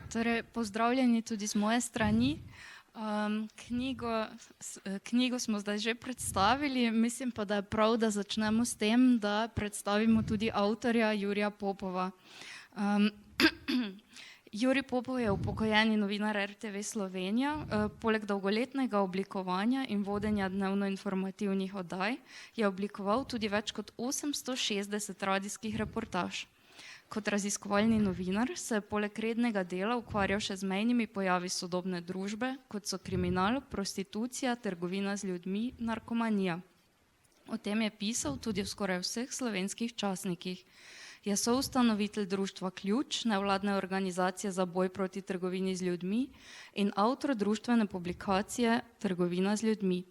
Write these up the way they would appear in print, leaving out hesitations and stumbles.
Torej, pozdravljeni tudi z moje strani. Knjigo smo zdaj že predstavili, mislim pa, da je prav, da začnemo s tem, da predstavimo tudi avtorja Jurija Popova. Jurij Popov je upokojeni novinar RTV Slovenija. Poleg dolgoletnega oblikovanja in vodenja dnevno-informativnih oddaj je oblikoval tudi več kot 860 radijskih reportaž. Kot raziskovalni novinar se je poleg rednega dela ukvarjal še z mejnimi pojavi sodobne družbe, kot so kriminal, prostitucija, trgovina z ljudmi, narkomanija. O tem je pisal tudi v skoraj vseh slovenskih časnikih. Je soustanovitelj društva Ključ, nevladne organizacije za boj proti trgovini z ljudmi in avtor društvene publikacije Trgovina z ljudmi.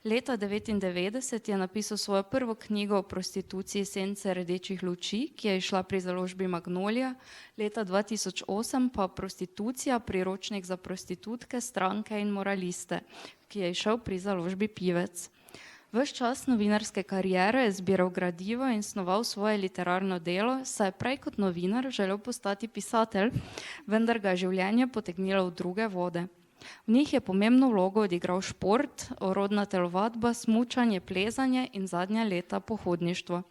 Leta 1999 je napisal svojo prvo knjigo o prostituciji Sence rdečih luči, ki je izšla pri založbi Magnolija, leta 2008 pa Prostitucija, priročnik za prostitutke, stranke in moraliste, ki je izšel pri založbi Pivec. Ves čas novinarske kariere je zbiral gradivo in snoval svoje literarno delo, saj je prej kot novinar želel postati pisatelj, vendar ga je življenje potegnilo v druge vode. V njih je pomembno vlogo odigral šport, orodna telovadba, smučanje, plezanje in zadnja leta pohodništvo.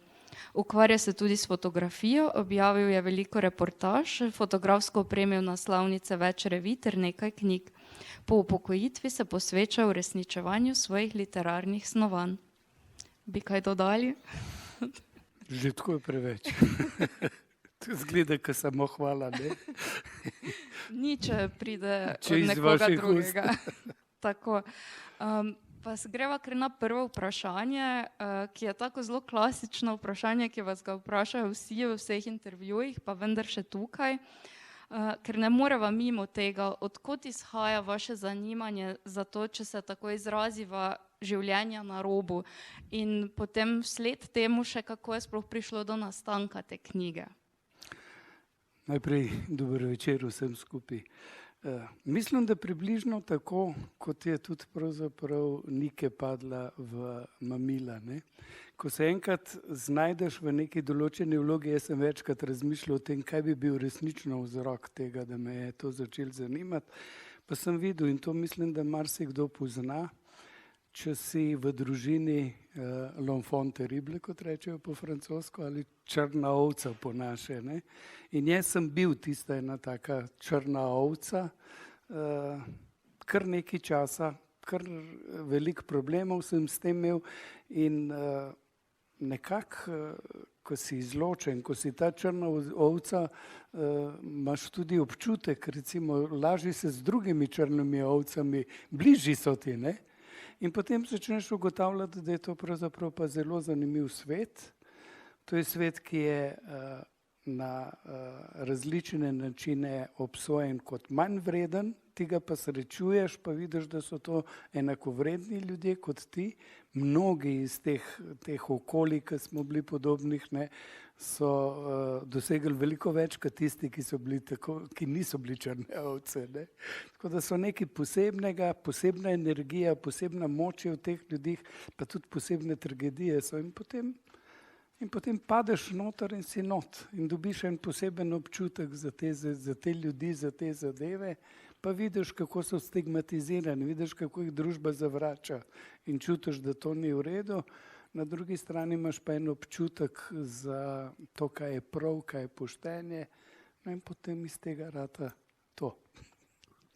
Ukvarja se tudi s fotografijo, objavil je veliko reportaž, fotografsko opremil naslovnice več revij ter nekaj knjig. Po upokojitvi se posveča uresničevanju svojih literarnih snovanj. Bi kaj dodali? Že tako je preveč. To zgleda, ko samo hvala, ne? Ni, če pride Če od iz nekoga vaših drugega. Tako. Pa greva kar na prvo vprašanje, ki je tako zelo klasično vprašanje, ki vas ga vprašajo vsi v vseh intervjujih, pa vendar še tukaj, ker ne moreva mimo tega, odkot izhaja vaše zanimanje za to, če se tako izraziva, življenja na robu, in potem vsled temu še kako je sploh prišlo do nastanka te knjige. Najprej dober večer vsem skupaj. Mislim, da približno tako, kot je tudi pravzaprav Nike padla v mamila, ne. Ko se enkrat znajdeš v neki določeni vlogi, jaz sem večkrat razmišljal o tem, kaj bi bil resnično vzrok tega, da me je to začelo zanimati, pa sem videl, in to mislim, da marsikdo pozna, če si v družini l'enfant terrible, kot rečejo po francosko, ali črna ovca po naše, ne. In jaz sem bil tista ena taka črna ovca, kar nekaj časa, kar veliko problemov sem s tem imel in nekako, ko si izločen, ko si ta črna ovca, imaš tudi občutek, recimo, lažje se z drugimi črnimi ovcami, bližji so ti, ne. In potem začneš ugotavljati, da je to pravzaprav pa zelo zanimiv svet. To je svet, ki je na različne načine obsojen kot manj vreden, ti ga pa srečuješ, pa vidiš, da so to enakovredni ljudje kot ti. Mnogi iz teh okolij, ki smo bili podobnih, ne, so dosegli veliko več kot tisti, ki niso bili črne ovce, ne. Tako da so nekaj posebnega, posebna energija, posebna moč je v teh ljudih, pa tudi posebne tragedije so in potem padeš noter in si not in dobiš en poseben občutek za te ljudi, za te zadeve, pa vidiš, kako so stigmatizirani, vidiš, kako jih družba zavrača in čutiš, da to ni v redu. Na drugi strani imaš pa en občutek za to, kaj je prav, kaj je poštenje, no in potem iz tega rata to.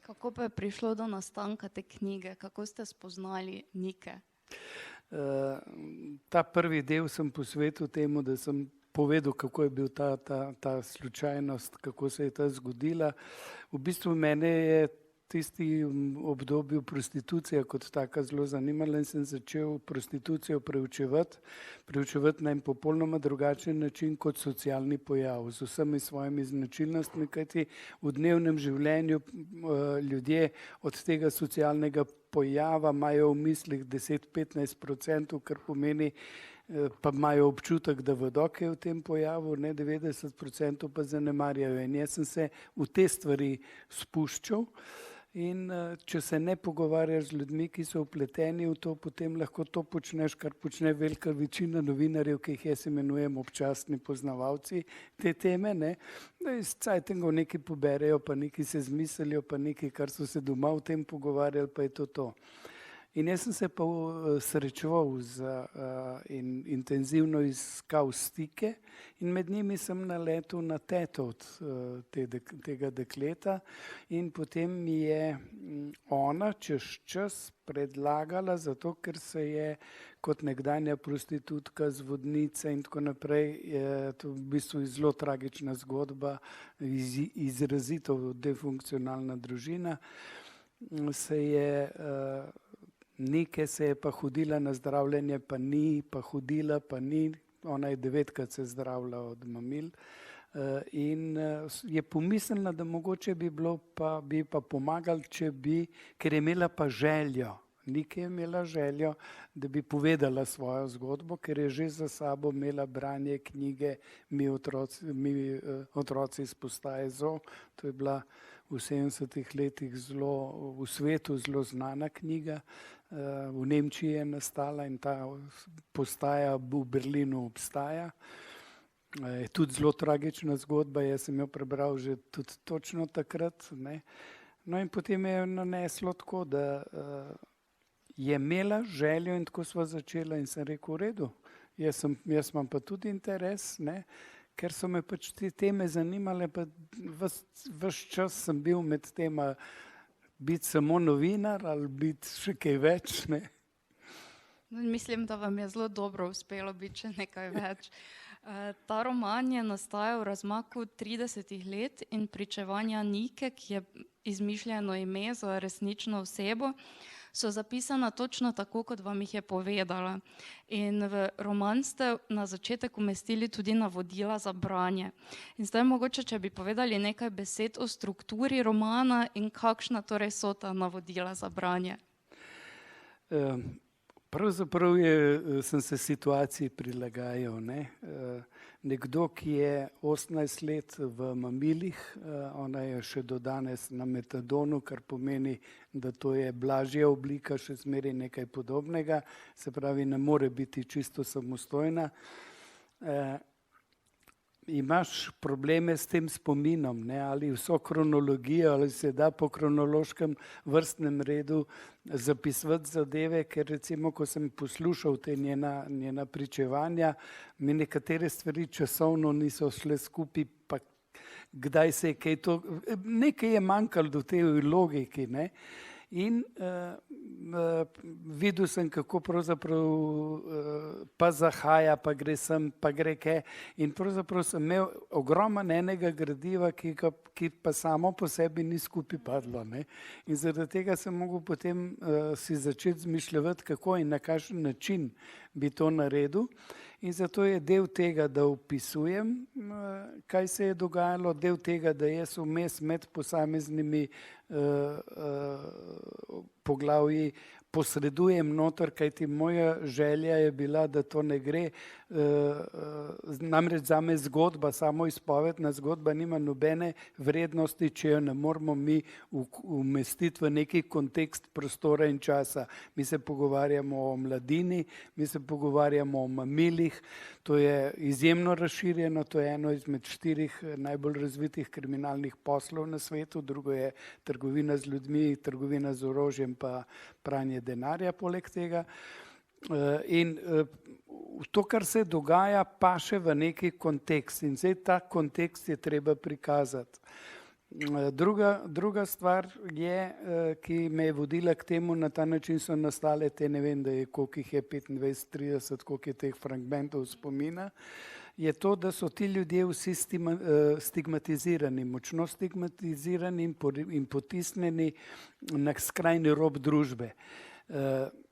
Kako pa je prišlo do nastanka te knjige? Kako ste spoznali Nike? Ta prvi del sem posvetil temu, da sem povedal, kako je bil ta slučajnost, kako se je ta zgodila. V bistvu mene je tisti obdobju prostitucija kot taka zelo zanimala in sem začel prostitucijo preučevati na en popolnoma drugačen način kot socialni pojav, z vsemi svojimi značilnostmi, kajti v dnevnem življenju ljudje od tega socialnega pojava imajo v mislih 10-15%, kar pomeni, pa imajo občutek, da vedo, kaj je v tem pojavu, ne 90% pa zanemarjajo. In jaz sem se v te stvari spuščal in če se ne pogovarjaš z ljudmi, ki so vpleteni v to, potem lahko to počneš, kar počne velika večina novinarjev, ki jih jaz imenujem občasni poznavalci te teme, ne, da iz cajtengov nekaj poberejo, pa nekaj se zmislijo, pa nekaj, kar so se doma o tem pogovarjali, pa je to. In jaz sem se pa srečeval in intenzivno iskal stike in med njimi sem naletel na teto od tega dekleta in potem mi je ona čez čas predlagala, zato ker se je kot nekdanja prostitutka, zvodnica in tako naprej, je to v bistvu zelo tragična zgodba, izrazito defunkcionalna družina, Neke se je pa hodila na zdravljenje, pa ni, pa hodila, pa ni. Ona je 9-krat se zdravila od mamil in je pomislila, da mogoče bi pa pomagali, ker je imela pa željo. Nike je imela željo, da bi povedala svojo zgodbo, ker je že za sabo imela branje knjige Mi otroci iz postaje ZO. To je bila v 70-ih letih v svetu zelo znana knjiga. V Nemčiji je nastala in ta postaja v Berlinu obstaja. Je tudi zelo tragična zgodba, jaz sem jo prebral že tudi točno takrat, ne. No in potem je naneslo tako, da je imela željo in tako sva začela in sem rekel, v redu, jaz imam pa tudi interes, ne, ker so me pač te teme zanimale, pa ves čas sem bil med tema biti samo novinar ali biti še kaj več, ne. Mislim, da vam je zelo dobro uspelo biti še nekaj več. Ta roman je nastajal v razmaku 30 let in pričevanja Nike, ki je izmišljeno ime za resnično osebo, so zapisana točno tako, kot vam jih je povedala. In v roman ste na začetek umestili tudi navodila za branje. In zdaj mogoče, če bi povedali nekaj besed o strukturi romana in kakšna torej so ta navodila za branje. Pravzaprav sem se situaciji prilagajal, ne. Nekdo, ki je 18 let v mamilih, ona je še do danes na metadonu, kar pomeni, da to je blažja oblika, še zmeraj nekaj podobnega, se pravi, ne more biti čisto samostojna. Imaš probleme s tem spominom, ne, ali vso kronologijo, ali se da po kronološkem vrstnem redu zapisovati zadeve, ker recimo, ko sem poslušal te njena pričevanja, mi nekatere stvari časovno niso šle skupaj, pa kdaj se je kaj to, nekaj je manjkalo do te logiki, ne. In videl sem, kako pravzaprav pa zahaja, pa gre sem, pa gre kaj. In pravzaprav sem imel ogroman enega gradiva, ki pa samo po sebi ni skupaj padlo, ne. In zaradi tega sem mogel potem si začeti zmišljati, kako in na kakšen način bi to naredil. In zato je del tega, da opisujem, kaj se je dogajalo, del tega, da jaz vmes med posameznimi poglavji posredujem noter, kajti moja želja je bila, da to ne gre. Namreč zame zgodba, samo izpovedna zgodba nima nobene vrednosti, če jo ne moramo mi umestiti v neki kontekst prostora in časa. Mi se pogovarjamo o mladini, mi se pogovarjamo o mamilih, to je izjemno razširjeno, to je eno izmed 4 najbolj razvitih kriminalnih poslov na svetu, drugo je trgovina z ljudmi, trgovina z orožjem pa pranje denarja poleg tega. In to, kar se dogaja, paše v neki kontekst in zdaj ta kontekst je treba prikazati. Druga stvar je, ki me je vodila k temu, na ta način so nastale te, ne vem, da je koliko jih je 25, 30, koliko je teh fragmentov spomina, je to, da so ti ljudje vsi stigmatizirani, močno stigmatizirani in potisnjeni na skrajni rob družbe.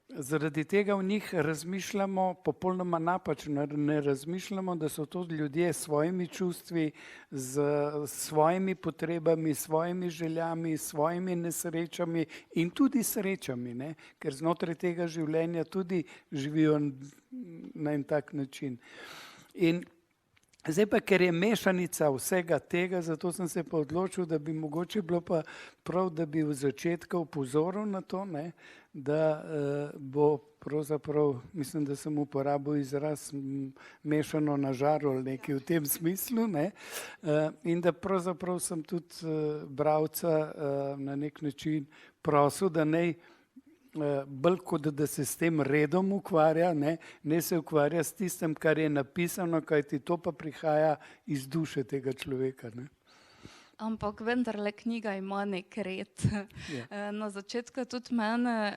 Zaradi tega v njih razmišljamo popolnoma napačno, ne razmišljamo, da so to ljudje s svojimi čustvi, s svojimi potrebami, s svojimi željami, s svojimi nesrečami in tudi srečami, ne? Ker znotraj tega življenja tudi živijo na en tak način. In Zdaj pa, ker je mešanica vsega tega, zato sem se pa odločil, da bi mogoče bilo pa prav, da bi v začetku opozoril na to, ne, da bo pravzaprav, mislim, da sem uporabil izraz mešano na žaru ali nekaj v tem smislu, ne, in da pravzaprav sem tudi bralca na nek način prosil, da naj bolj kot da se s tem redom ukvarja, ne se ukvarja s tistem, kar je napisano, kajti to pa prihaja iz duše tega človeka. Ne. Ampak vendarle knjiga ima nek red. Na začetku je tudi mene,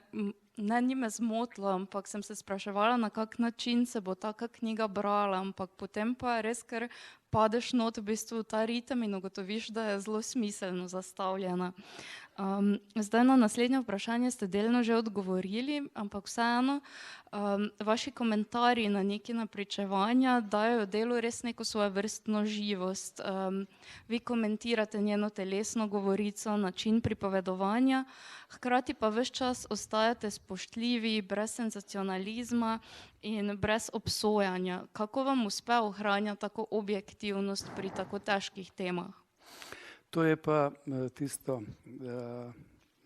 ne ni me zmotilo, ampak sem se spraševala, na kak način se bo taka knjiga brala, ampak potem pa res, ker padeš not v bistvu v ta ritem in ugotoviš, da je zelo smiselno zastavljena. Zdaj na naslednje vprašanje ste delno že odgovorili, ampak vseeno, vaši komentarji na neki napričevanja dajo delu res neko svojevrstno živost. Vi komentirate njeno telesno govorico, način pripovedovanja, hkrati pa ves čas ostajate spoštljivi, brez senzacionalizma in brez obsojanja. Kako vam uspe ohranjati tako objektivnost pri tako težkih temah? To je pa tisto,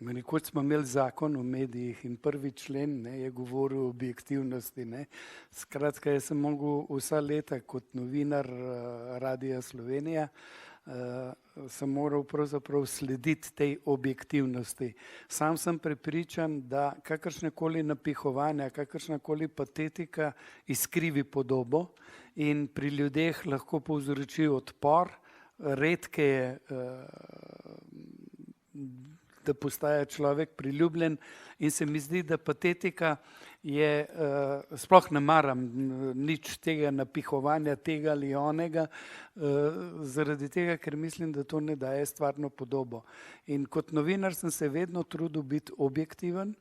nekoč smo imeli zakon o medijih in 1. člen je govoril o objektivnosti. Skratka, jaz sem mogel vsa leta kot novinar Radia Slovenija, sem moral pravzaprav slediti tej objektivnosti. Sam sem prepričan, da kakršnekoli napihovanja, kakršnakoli patetika izkrivi podobo in pri ljudeh lahko povzroči odpor. Redke je, da postaja človek priljubljen in se mi zdi, da patetika je, sploh ne maram nič tega napihovanja, tega ali onega, zaradi tega, ker mislim, da to ne daje stvarno podobo. In kot novinar sem se vedno trudil biti objektiven,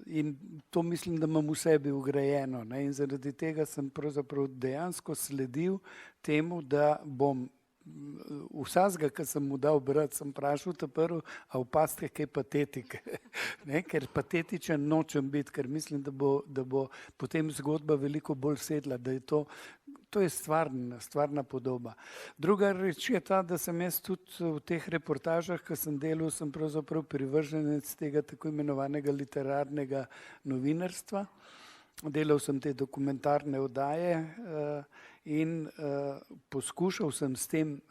in to mislim, da imam v sebi vgrajeno. In zaradi tega sem pravzaprav dejansko sledil temu, da bom vsazga, ki sem mu dal brati, sem vprašal prvo, a opazite kaj patetike. Ker patetičen nočem biti, ker mislim, da bo potem zgodba veliko bolj sedla, da je to je stvarna podoba. Druga reč je ta, da sem jaz tudi v teh reportažah, ki sem delal, sem pravzaprav privrženec tega tako imenovanega literarnega novinarstva. Delal sem te dokumentarne oddaje in poskušal sem s tem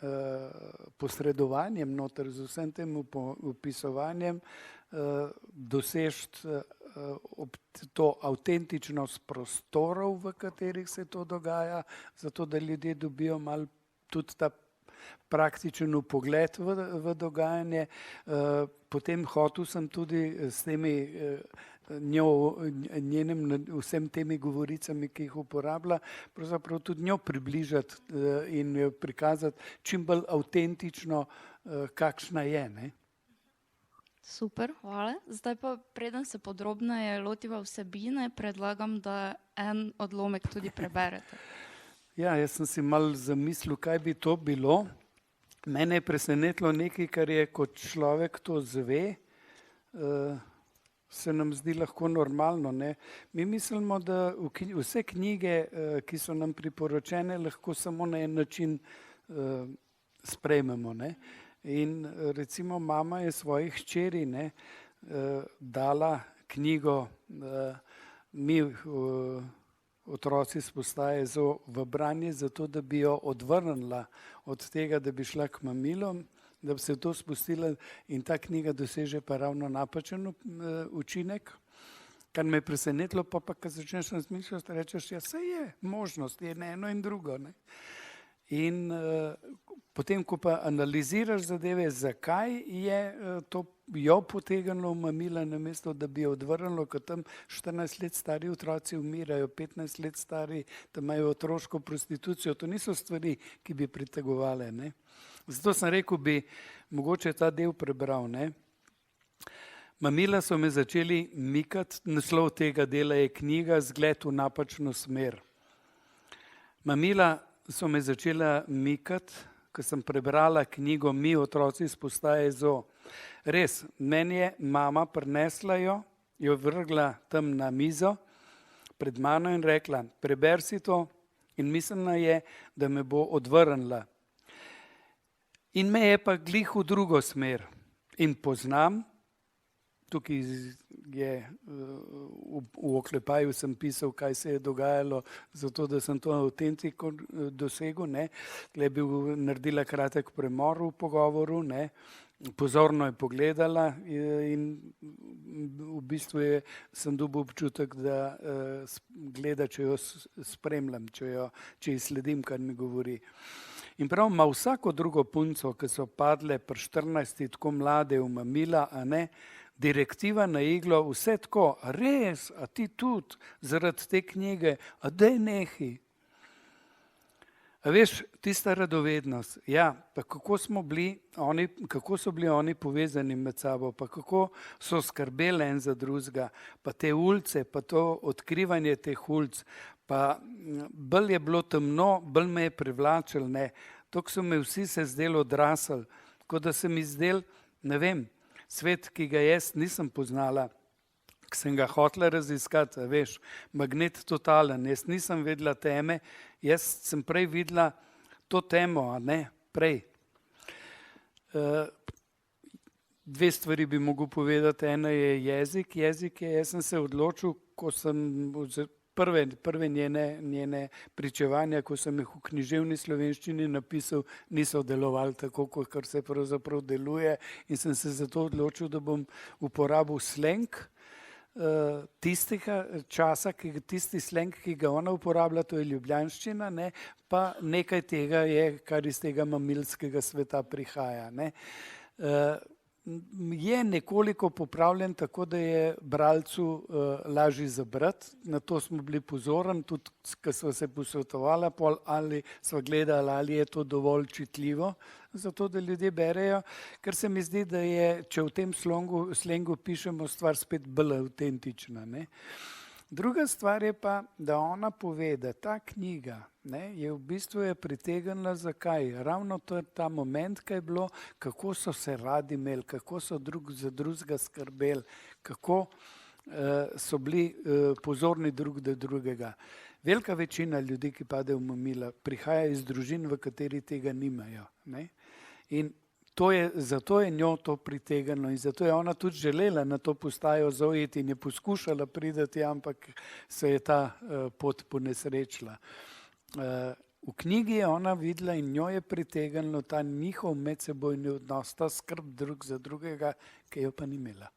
posredovanjem noter, z vsem tem opisovanjem doseči to avtentičnost prostorov, v katerih se to dogaja, zato da ljudje dobijo malo tudi ta praktičen vpogled v dogajanje. Potem hotel sem tudi s temi vsem temi govoricami, ki jih uporablja, pravzaprav tudi njo približati in jo prikazati čim bolj avtentično, kakšna je. Ne? Super, hvala. Zdaj pa, preden se podrobneje lotiva vsebine, predlagam, da en odlomek tudi preberete. Ja, jaz sem si malo zamislil, kaj bi to bilo. Mene je presenetilo nekaj, kar je, kot človek to zve, se nam zdi lahko normalno. Ne? Mi mislimo, da vse knjige, ki so nam priporočene, lahko samo na en način sprejmemo. Ne? In recimo mama je svojih hčeri dala knjigo Mi otroci s postaje ZO v branje, zato da bi jo odvrnila od tega, da bi šla k mamilom, da bi se to spustila in ta knjiga doseže pa ravno napačen učinek. Kar me je presenetilo, pa ko začneš razmišljati, rečeš, ja, saj je možnost, je eno in drugo. Ne? In potem, ko pa analiziraš zadeve, zakaj je to jo potegnilo v mamila, namesto da bi jo odvrnilo, ko tam 14 let stari otroci umirajo, 15 let stari, da imajo otroško prostitucijo, to niso stvari, ki bi pritegovale. Ne? Zato sem rekel, bi mogoče ta del prebral. Ne? Mamila so me začeli mikati, naslov tega dela je knjiga Zgled v napačno smer. Mamila so me začela mikati, ko sem prebrala knjigo Mi otroci s postaje ZO. Res, meni je mama prinesla jo vrgla tam na mizo pred mano in rekla, preber si to In mislila je, da me bo odvrnila. In me je pa glih v drugo smer. In poznam, tukaj je v oklepaju sem pisal, kaj se je dogajalo, zato da sem to avtentiko dosegel. Je bil naredila kratek premor v pogovoru, pozorno je pogledala in v bistvu sem dobil občutek, da gleda, če jo spremljam, če ji sledim, kar mi govori. In prav ima vsako drugo punco, ki so padle pri 14, tako mlade v mamila, direktiva na iglo, vse tako, res, a ti tudi, zaradi te knjige, a daj nehi. A veš, tista radovednost, ja, pa kako so bili oni povezani med sabo, pa kako so skrbeli en za drugega, pa te ulice, pa to odkrivanje teh ulic, pa bolj je bilo temno, bolj me je privlačilo, tako so me vsi se zdeli odrasli, tako da se mi zdel, ne vem, svet, ki ga jaz nisem poznala, ki sem ga hotela raziskati, veš, magnet totalen, jaz nisem vedela teme, jaz sem prej videla to temo, prej. Dve stvari bi mogel povedati, ena je jezik, jaz sem se odločil, ko sem prve njene pričevanja, ko sem jih v književni slovenščini napisal, niso delovali tako, kot se pravzaprav deluje in sem se zato odločil, da bom uporabil sleng tistega časa, tisti sleng, ki ga ona uporablja, to je ljubljanščina, pa nekaj tega je, kar iz tega mamilskega sveta prihaja. Je nekoliko popravljen tako, da je bralcu lažje zabrati, na to smo bili pozorni, tudi ko smo se posvetovala, ali smo gledali, ali je to dovolj čitljivo, zato da ljudje berejo, ker se mi zdi, da je, če v tem slengu pišemo, stvar spet bolj avtentična. Druga stvar je pa, da ona pove, da ta knjiga je v bistvu pritegnila zakaj. Ravno to je ta moment, kaj je bilo, kako so se radi imeli, kako so drug za drugega skrbeli, kako so bili pozorni drug do drugega. Velika večina ljudi, ki pade v mamila, prihaja iz družin, v kateri tega nimajo. In zato je njo to pritegnilo in zato je ona tudi želela na to postajo zaujeti in je poskušala prideti, ampak se je ta pot ponesrečila. V knjigi je ona videla in njo je pritegnilo ta njihov medsebojni odnos, ta skrb drug za drugega, ki jo pa ni imela.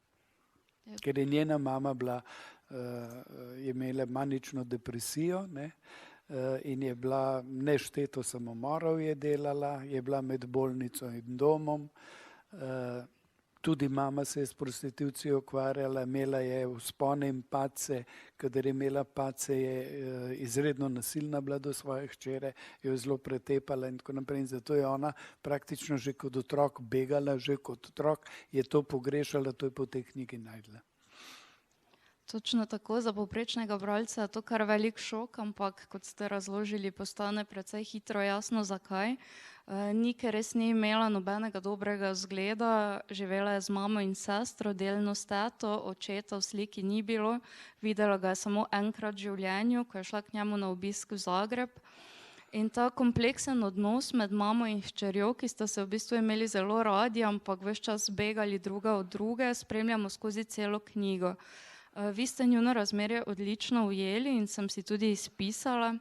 Ker je njena mama je imela manično depresijo, in je bila nešteto samomorov je delala, je bila med bolnico in domom, tudi mama se je s prostitucijo ukvarjala, imela je vzpone in padce, kadar je imela padce, je izredno nasilna bila do svoje hčere, jo je zelo pretepala in tako naprej in zato je ona praktično že kot otrok begala, že kot otrok je to pogrešala, to je po tej knjigi najdla. Točno tako, za povprečnega bralca je to kar velik šok, ampak kot ste razložili, postane precej hitro jasno zakaj. Nike res ni imela nobenega dobrega vzgleda, živela je z mamo in sestro, delno s teto, očeta v sliki ni bilo, videla ga je samo enkrat v življenju, ko je šla k njemu na obisk v Zagreb. In ta kompleksen odnos med mamo in hčerjo, ki sta se v bistvu imeli zelo radi, ampak ves čas begali druga od druge, spremljamo skozi celo knjigo. Vi ste njuno razmerje odlično ujeli in sem si tudi izpisala.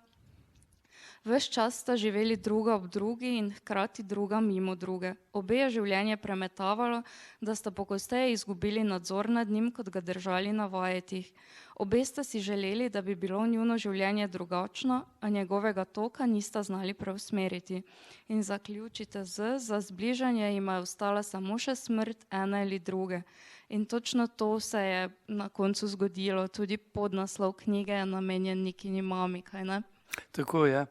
Ves čas sta živeli druga ob drugi in hkrati druga mimo druge. Obe je življenje premetavalo, da sta pogosteje izgubili nadzor nad njim, kot ga držali na vajetih. Obe sta si želeli, da bi bilo njuno življenje drugačno, a njegovega toka nista znali preusmeriti. In zaključite za zbližanje jima je ostala samo še smrt ene ali druge. In točno to se je na koncu zgodilo, tudi podnaslov knjige je namenjen Nikini mami, kaj ne? Tako je.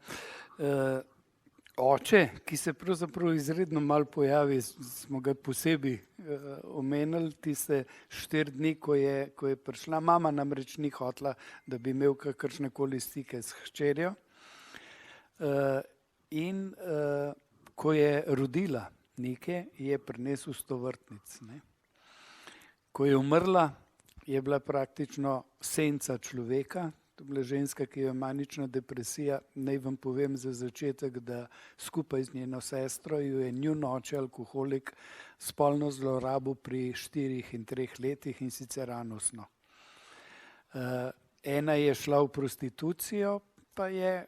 Oče, ki se pravzaprav izredno malo pojavi, smo ga posebej omenili, tiste 4 dni, ko je prišla. Mama namreč ni hotela, da bi imel kakršnekoli stike s hčerjo. In ko je rodila Nike, je prinesel 100 vrtnic. Ko je umrla, je bila praktično senca človeka, To je bila ženska, ki je manična depresija. Naj vam povem za začetek, da skupaj z njeno sestro jo je njun oče, alkoholik, spolno zlorabil pri 4 in 3 letih, in sicer anusno. Ena je šla v prostitucijo, pa je,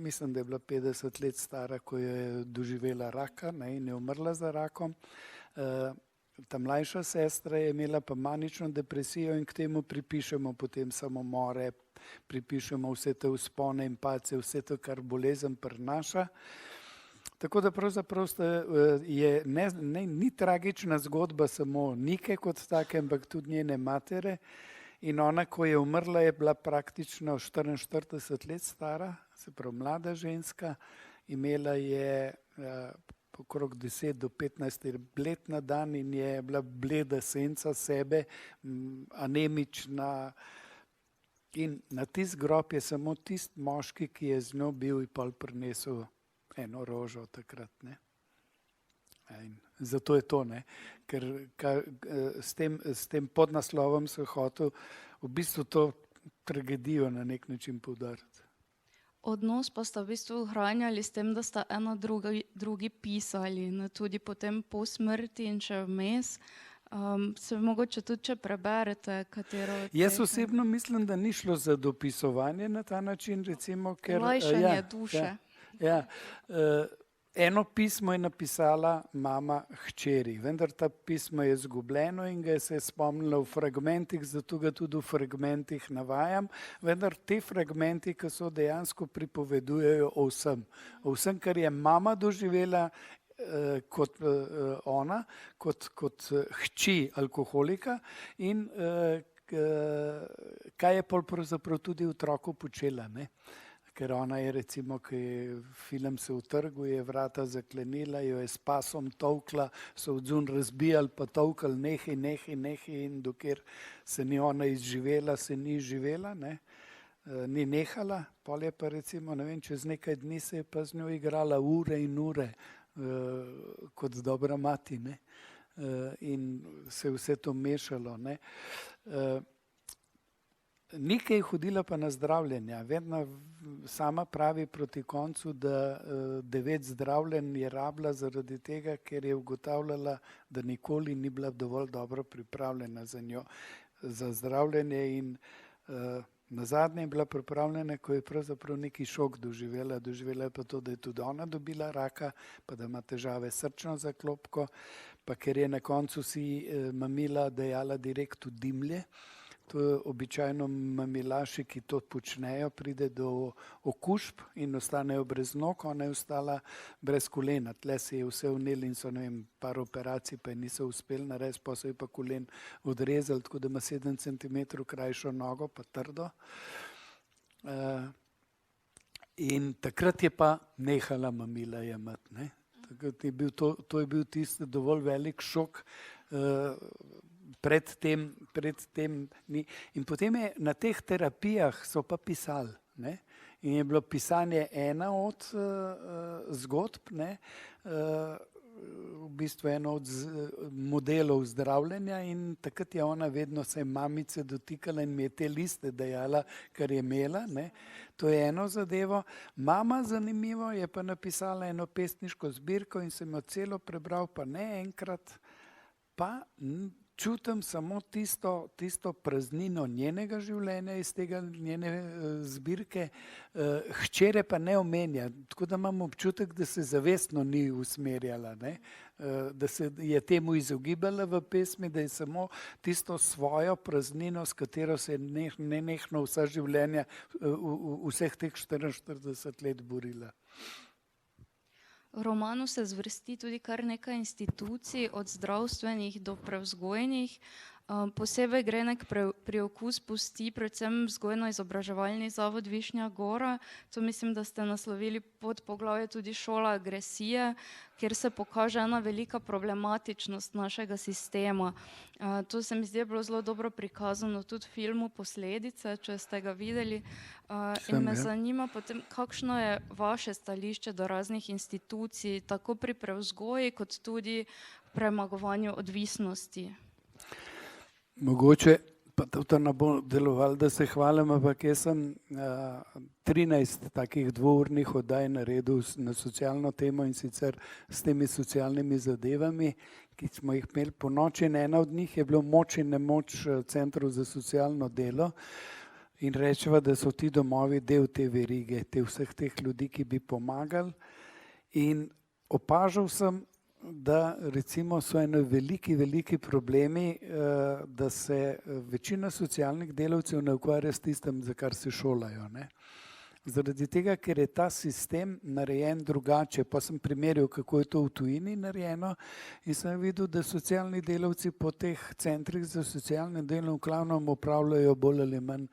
mislim, da je bila 50 let stara, ko je doživela raka, ne, in je umrla za rakom. Ta mlajša sestra je imela pa manično depresijo in k temu pripišemo potem samomore, pripišemo vse te vzpone in padce, vse to, kar bolezen prinaša. Tako da pravzaprav ni tragična zgodba samo Nike kot take, ampak tudi njene matere. In ona, ko je umrla, je bila praktično 44 let stara, se pravi mlada ženska, imela je okrog 10 do 15 let na dan in je bila bleda senca sebe, anemična. In na tisti grob je samo tisti moški, ki je z njo bil, in pol prinesel eno rožo takrat. Ne? In zato je to, ne? Ker s tem podnaslovom sem hotel v bistvu to tragedijo na nek način poudariti. Odnos pa sta v bistvu ohranjali s tem, da sta ena drugi pisali, ne, tudi potem po smrti in še vmes. Se mogoče tudi, če preberete katero... Jaz osebno mislim, da ni šlo za dopisovanje na ta način, recimo, ker... Lajšanje duše. Eno pismo je napisala mama hčeri, vendar ta pismo je izgubljeno in ga se je spomnila v fragmentih, zato ga tudi v fragmentih navajam, vendar te fragmenti, ki so dejansko pripovedujejo o vsem, kar je mama doživela kot ona, kot hči alkoholika in kaj je pol pravzaprav tudi otroku počela, ne? Ker ona je recimo, ki je film se utrgal, je vrata zaklenila, jo je s pasom tolkla, so odzun razbijali pa tolkali nehi in dokler se ni ona izživela, se ni izživela, ne? Ni nehala, pol je pa recimo, ne vem, čez nekaj dni se je pa z njo igrala ure in ure kot dobra mati, ne? In se vse to mešalo, ne? Nike je hodila pa na zdravljenja, vedno sama pravi proti koncu, da 9 zdravljenj je rabila zaradi tega, ker je ugotavljala, da nikoli ni bila dovolj dobro pripravljena za zdravljenje in nazadnje je bila pripravljena, ko je pravzaprav neki šok doživela je pa to, da je tudi ona dobila raka, pa da ima težave s srčno zaklopko, pa ker je na koncu si mamila dajala direkt v dimlje. To je običajno mamilaši, ki to počnejo, pride do okužb in ostanejo brez nog, ona je ostala brez kolena. Tle se je vse vneli in so, ne vem, par operacij pa niso uspeli narediti, pa so ji pa kolen odrezali, tako da ima 7 cm krajšo nogo, pa trdo. In takrat je pa nehala mamila jemati, ne. To je bil tisti dovolj velik šok, predtem ni. In potem je na teh terapijah so pa pisali, ne? In je bilo pisanje ena od zgodb, ne? V bistvu eno od modelov zdravljenja in takrat je ona vedno se mamice dotikala in mi je te liste dajala, kar je imela, ne? To je eno zadevo. Mama, zanimivo, je pa napisala eno pesniško zbirko in sem jo celo prebral, pa ne enkrat, pa čutim samo tisto praznino njenega življenja iz tega njene zbirke, hčere pa ne omenja, tako da imam občutek, da se zavestno ni usmerjala, ne? Da se je temu izogibala v pesmi, da je samo tisto svojo praznino, s katero se je nenehno vsa življenja vseh teh 44 let borila. V romanu se zvrsti tudi kar nekaj institucij, od zdravstvenih do prevzgojnih. Posebej gre nek priokus pusti predvsem vzgojno-izobraževalni zavod Višnja Gora. To mislim, da ste naslovili pod poglavje tudi šola agresije, kjer se pokaže ena velika problematičnost našega sistema. To se mi zdi bilo zelo dobro prikazano tudi v filmu Posledice, če ste ga videli. In me zanima potem, kakšno je vaše stališče do raznih institucij, tako pri prevzgoji kot tudi premagovanju odvisnosti. Mogoče Pa to ne bo delovalo, da se hvalim, ampak jaz sem 13 takih dvournih oddaj naredil na socialno temo in sicer s temi socialnimi zadevami, ki smo jih imeli po noči, in ena od njih je bilo moč in nemoč centrov za socialno delo. In rečeva, da so ti domovi del te verige, vseh teh ljudi, ki bi pomagali. In opažal sem, da recimo so eno veliki problemi, da se večina socialnih delavcev ne ukvarja s tistem, za kar se šolajo, ne. Zaradi tega, ker je ta sistem narejen drugače, pa sem primerjal, kako je to v tujini narejeno, in sem videl, da socialni delavci po teh centrih za socialno delo v glavnem opravljajo bolj ali manj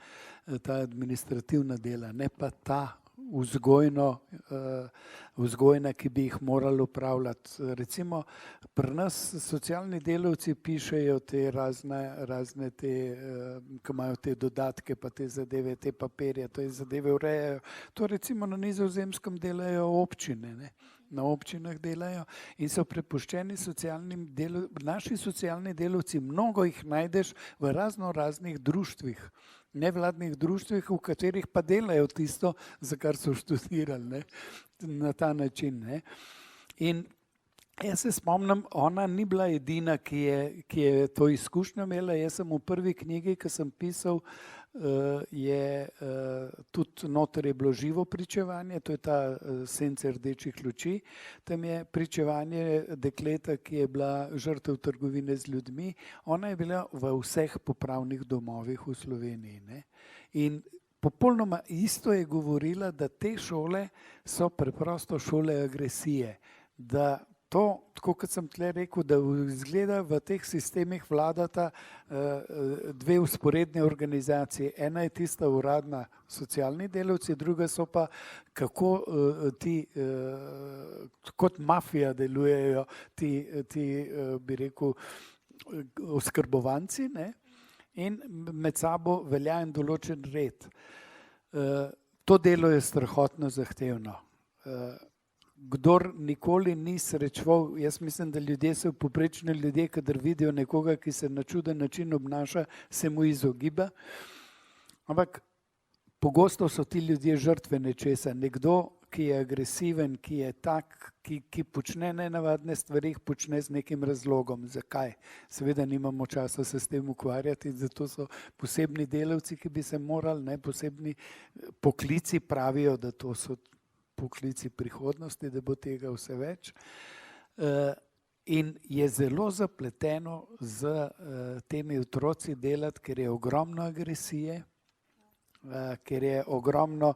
ta administrativna dela, ne pa ta vzgojna, ki bi jih morali upravljati. Recimo pri nas socialni delavci pišejo te razne te, ki imajo te dodatke, pa te zadeve, te papirje, te zadeve urejajo. To recimo na Nizozemskem delajo občine, ne? Na občinah delajo in so prepuščeni socialnim naši socialni delavci, mnogo jih najdeš v raznih društvih, nevladnih društvih, v katerih pa delajo tisto, za kar so študirali, ne? Na ta način, ne? In jaz se spomnim, ona ni bila edina, ki je to izkušnjo imela. Jaz sem v prvi knjigi, ki sem pisal, je tudi noter je bilo živo pričevanje, to je ta Sence rdečih luči. Tam je pričevanje dekleta, ki je bila žrtev trgovine z ljudmi. Ona je bila v vseh popravnih domovih v Sloveniji, ne? In popolnoma isto je govorila, da te šole so preprosto šole agresije, da to, tako kot sem tle rekel, da izgleda v teh sistemih vladata dve vzporedne organizacije. Ena je tista uradna, socialni delavci, druga so pa, kako ti kot mafija delujejo ti bi rekel, oskrbovanci, ne? In med sabo velja en določen red. To delo je strahotno zahtevno. Kdor nikoli ni srečeval, jaz mislim, da ljudje so povprečni ljudje, kadar vidijo nekoga, ki se na čuden način obnaša, se mu izogiba. Ampak pogosto so ti ljudje žrtve nečesa. Nekdo, ki je agresiven, ki je tak, ki počne nenavadne stvari, jih počne z nekim razlogom. Zakaj? Seveda nimamo časa se s tem ukvarjati, zato so posebni delavci, ki bi se morali, ne, posebni poklici pravijo, da to so poklici prihodnosti, da bo tega vse več. In je zelo zapleteno z temi otroci delati, ker je ogromno agresije, ker je ogromno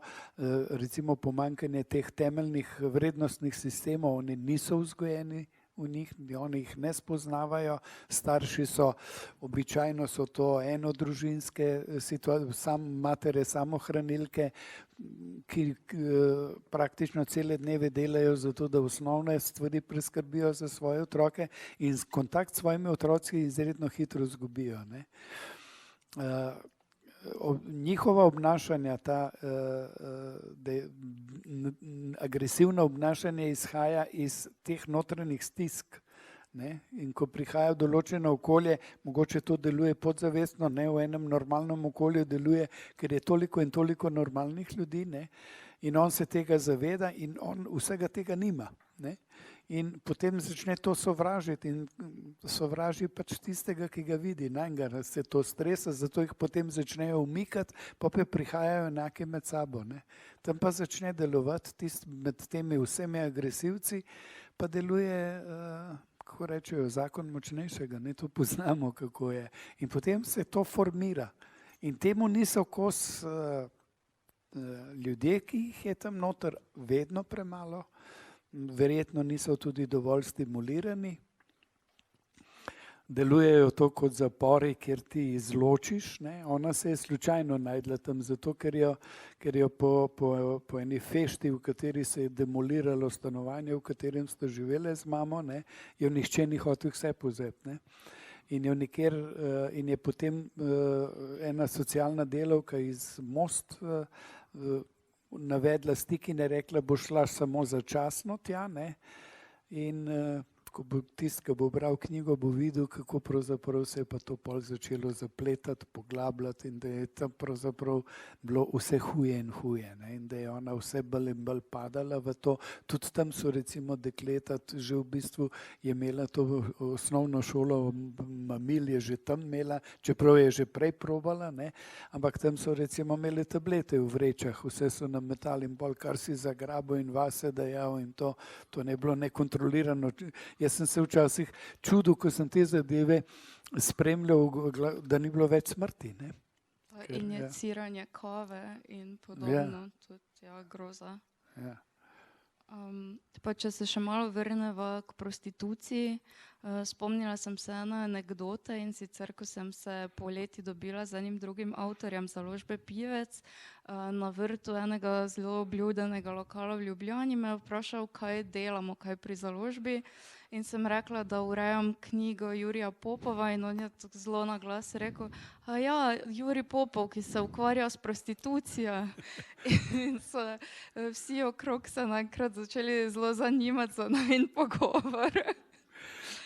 recimo pomanjkanje teh temeljnih vrednostnih sistemov, oni niso vzgojeni v njih, oni jih ne spoznavajo, starši so, običajno so to enodružinske situacije, matere samohranilke, ki praktično cele dneve delajo zato, da osnovne stvari preskrbijo za svoje otroke in kontakt s svojimi otroci izredno hitro izgubijo, ne. Njihova obnašanja, agresivno obnašanje izhaja iz teh notranjih stisk, ne? In ko prihaja v določeno okolje, mogoče to deluje podzavestno, ne, v enem normalnem okolju deluje, ker je toliko in toliko normalnih ljudi, ne? In on se tega zaveda in on vsega tega nima, ne? In potem začne to sovražiti in sovraži pač tistega, ki ga vidi, nanj se to stresa, zato jih potem začnejo umikati, pa prihajajo enake med sabo, ne. Tam pa začne delovati med temi vsemi agresivci, pa deluje, kako rečejo, zakon močnejšega, ne, to poznamo, kako je. In potem se to formira. In temu niso kos ljudje, ki jih je tam noter vedno premalo, verjetno niso tudi dovolj stimulirani. Delujejo to kot zapori, kjer ti izločiš, ne. Ona se je slučajno najdla tam zato, ker jo po eni fešti, v kateri se je demoliralo stanovanje, v katerem sta živele z mamo, ne, jo nihče ni hotel vse pozeti, ne. In je potem ena socialna delavka iz Most navedla stik in je rekla, bo šla samo začasno tja, ne. In ko bo tisti, ki bo bral knjigo, bo videl, kako pravzaprav se je pa to pol začelo zapletati, poglabljati in da je tam pravzaprav bilo vse huje in huje, ne? In da je ona vse bolj in bolj padala v to. Tudi tam so recimo dekleta, že v bistvu je imela to osnovno šolo, mamil je že tam imela, čeprav je že prej probala, ne? Ampak tam so recimo imeli tablete v vrečah, vse so nametali in pol, kar si zagrabil in vase dajal in to ne je bilo nekontrolirano. Jaz sem se včasih čudil, ko sem te zadeve spremljal, da ni bilo več smrti, ne? Injiciranje kave in podobno, tudi groza. Ja. Pa če se še malo vrneva k prostituciji, spomnila sem se ene anekdote, in sicer, ko sem se poleti dobila z enim drugim avtorjem založbe Pivec, na vrtu enega zelo obljudenega lokala v Ljubljani, me je vprašal, kaj delamo, kaj pri založbi, in sem rekla, da urejam knjigo Jurija Popova, in on je zelo na glas rekel, ja, Jurij Popov, ki se ukvarja s prostitucijo. In so vsi okrog se naenkrat začeli zelo zanimati za najin pogovor.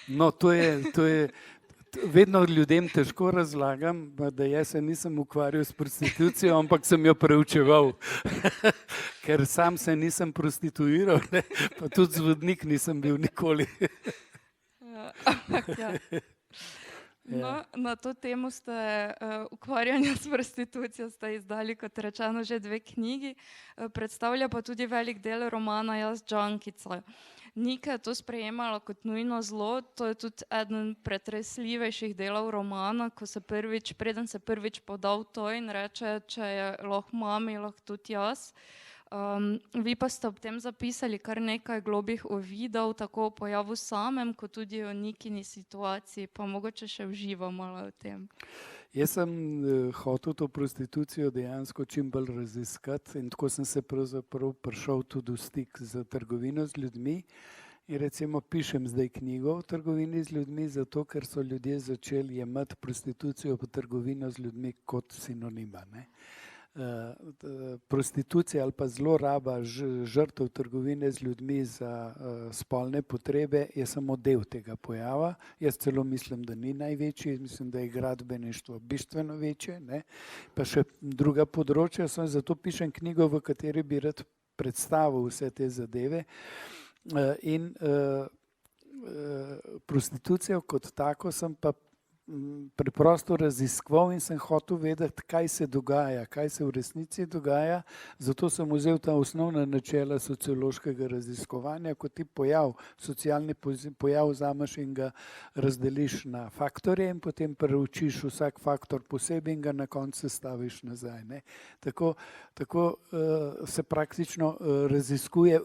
No, to je vedno ljudem težko razlagam, da jaz se nisem ukvarjal s prostitucijo, ampak sem jo preučeval. Ker sam se nisem prostituiral, ne? Pa tudi zvodnik nisem bil nikoli. Ja. No, na to temo ste ukvarjanja s prostitucijo ste izdali, kot rečeno, že 2 knjigi, predstavlja pa tudi velik del romana Jaz džankica. Nika je to sprejemala kot nujno zlo, to je tudi eden pretresljivejših delov romana, ko preden se prvič poda v to in reče, če je lahko mami, lahko tudi jaz. Vi pa ste ob tem zapisali kar nekaj globih ovidov, tako o pojavu samem, kot tudi o Nikini situaciji, pa mogoče še uživa malo v tem. Jaz sem hotel to prostitucijo dejansko čim bolj raziskati in tako sem se pravzaprav prišel tudi v stik z trgovino z ljudmi. In recimo pišem zdaj knjigo o trgovini z ljudmi, zato ker so ljudje začeli jemati prostitucijo pa trgovino z ljudmi kot sinonima, ne. Prostitucija ali pa zloraba žrtev trgovine z ljudmi za spolne potrebe je samo del tega pojava. Jaz celo mislim, da ni največji, mislim, da je gradbeništvo bistveno večje, ne. Pa še druga področja so, zato pišem knjigo, v kateri bi rad predstavil vse te zadeve. In prostitucijo kot tako sem pa preprosto raziskoval in sem hotel vedeti, kaj se dogaja, kaj se v resnici dogaja. Zato sem vzel ta osnovna načela sociološkega raziskovanja, ko ti socialni pojav vzameš in ga razdeliš na faktorje in potem preučiš vsak faktor posebej in ga na koncu staviš nazaj, ne. Tako se praktično raziskuje,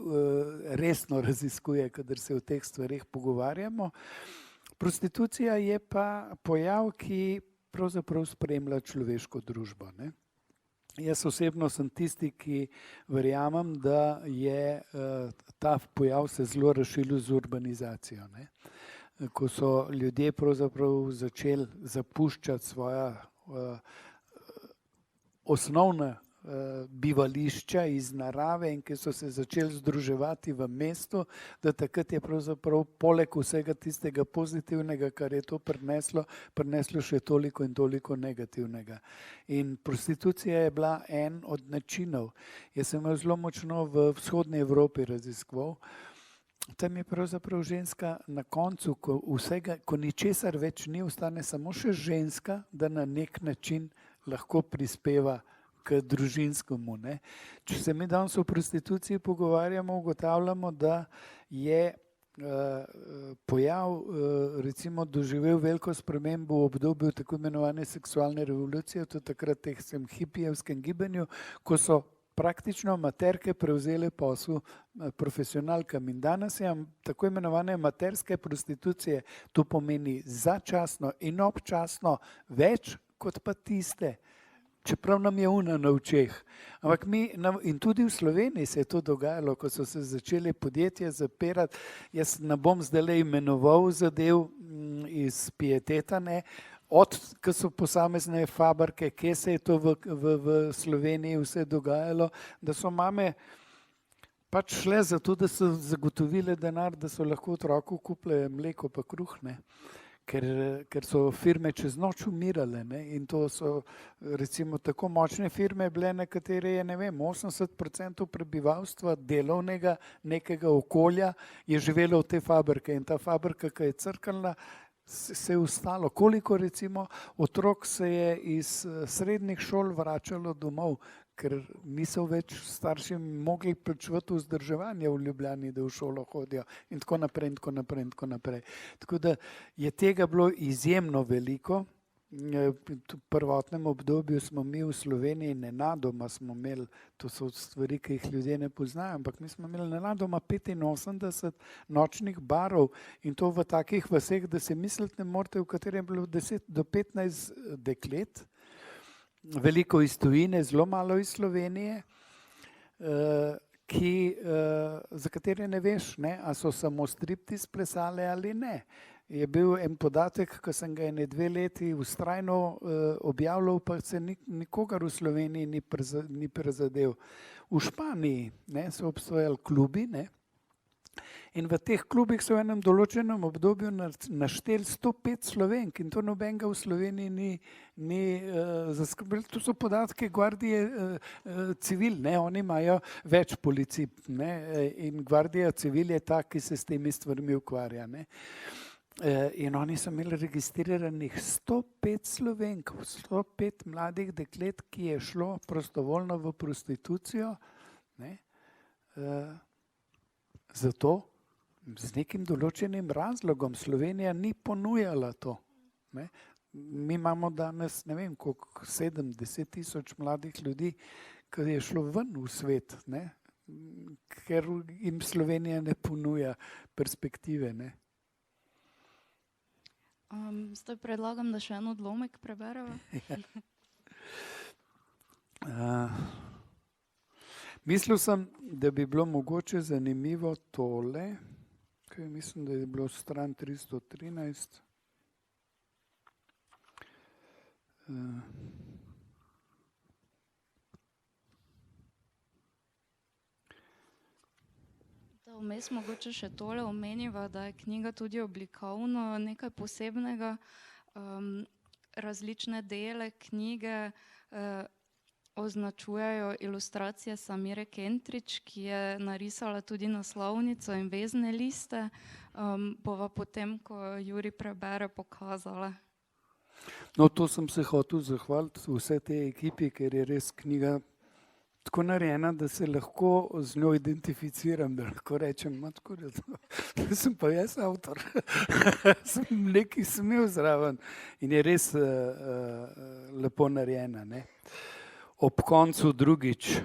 resno raziskuje, kadar se o teh stvareh pogovarjamo. Prostitucija je pa pojav, ki pravzaprav spremlja človeško družbo, ne. Jaz osebno sem tisti, ki verjamem, da je ta pojav se zelo razširil z urbanizacijo, ne. Ko so ljudje pravzaprav začeli zapuščati svoja osnovna bivališča iz narave in ki so se začeli združevati v mestu, da takrat je pravzaprav poleg vsega tistega pozitivnega, kar je to prineslo še toliko in toliko negativnega. In prostitucija je bila en od načinov. Jaz sem jo zelo močno v vzhodni Evropi raziskoval. Tam je pravzaprav ženska na koncu, ko ničesar več ni, ostane samo še ženska, da na nek način lahko prispeva k družinskemu, ne. Če se mi danes o prostituciji pogovarjamo, ugotavljamo, da je pojav recimo doživel veliko spremembo v obdobju tako imenovane seksualne revolucije, to je takrat v hipijevskem gibanju, ko so praktično amaterke prevzele posel profesionalkam. In danes je tako imenovane amaterske prostitucije, to pomeni začasno in občasno več kot pa tiste, čeprav nam je na očeh. Ampak in tudi v Sloveniji se je to dogajalo, ko so se začeli podjetja zapirati. Jaz ne bom zdaj imenoval zadev iz pieteta, ne, ko so posamezne fabrike, kje se je to v Sloveniji vse dogajalo, da so mame pač šle za to, da so zagotovile denar, da so lahko otroku kupile mleko pa kruh, ne. Ker so firme čez noč umirale, ne, in to so recimo tako močne firme bile, na katere je, ne vem, 80% prebivalstva delovnega nekega okolja je živelo v te fabrike in ta fabrika, ki je crknila, se je ustalo. Koliko recimo otrok se je iz srednjih šol vračalo domov, ker niso več starši mogli plačevati vzdrževanje v Ljubljani, da v šolo hodijo in tako naprej in tako naprej in tako naprej. Tako da je tega bilo izjemno veliko. V prvotnem obdobju smo mi v Sloveniji nenadoma smo imeli, to so stvari, ki jih ljudje ne poznajo, ampak mi smo imeli nenadoma 85 nočnih barov in to v takih vaseh, da si misliti ne morete, v katerem je bilo 10 do 15 deklet, veliko iz tujine, zelo malo iz Slovenije, za katere ne veš, ne, a so samo striptiz plesale ali ne. Je bil en podatek, ki sem ga 2 leti vztrajno objavljal, pa se nikogar v Sloveniji ni prizadel. V Španiji, ne, so obstajali klubi, ne, in v teh klubih so v enem določenem obdobju našteli 105 Slovenk in to nobenega v Sloveniji ni zaskrbelo. To so podatke Guardije Civil, ne, oni imajo več policij, ne, in Guardia Civil je ta, ki se s temi stvarmi ukvarja, ne. In oni so imeli registriranih 105 Slovenk, 105 mladih deklet, ki je šlo prostovoljno v prostitucijo, ne, zato z nekim določenim razlogom Slovenija ni ponujala to, ne. Mi imamo danes, ne vem, koliko 7-10 tisoč mladih ljudi, ki je šlo ven v svet, ne, ker jim Slovenija ne ponuja perspektive, ne. Zdaj predlagam, da še en odlomek prebereva. Mislil sem, da bi bilo mogoče zanimivo tole, kaj mislim, da je bilo stran 313. Da vmes mogoče še tole omeniva, da je knjiga tudi oblikovno nekaj posebnega. Različne dele knjige označujejo ilustracije Samire Kentrić, ki je narisala tudi naslovnico in vezne liste. Bova potem, ko Juri prebere, pokazala. No, to sem se hotel zahvaliti vse te ekipi, ker je res knjiga tako narejena, da se lahko z njo identificiram, da lahko rečem, tako da sem pa jaz avtor. Sem nekaj smel zraven in je res lepo narejena, ne. Ob koncu drugič.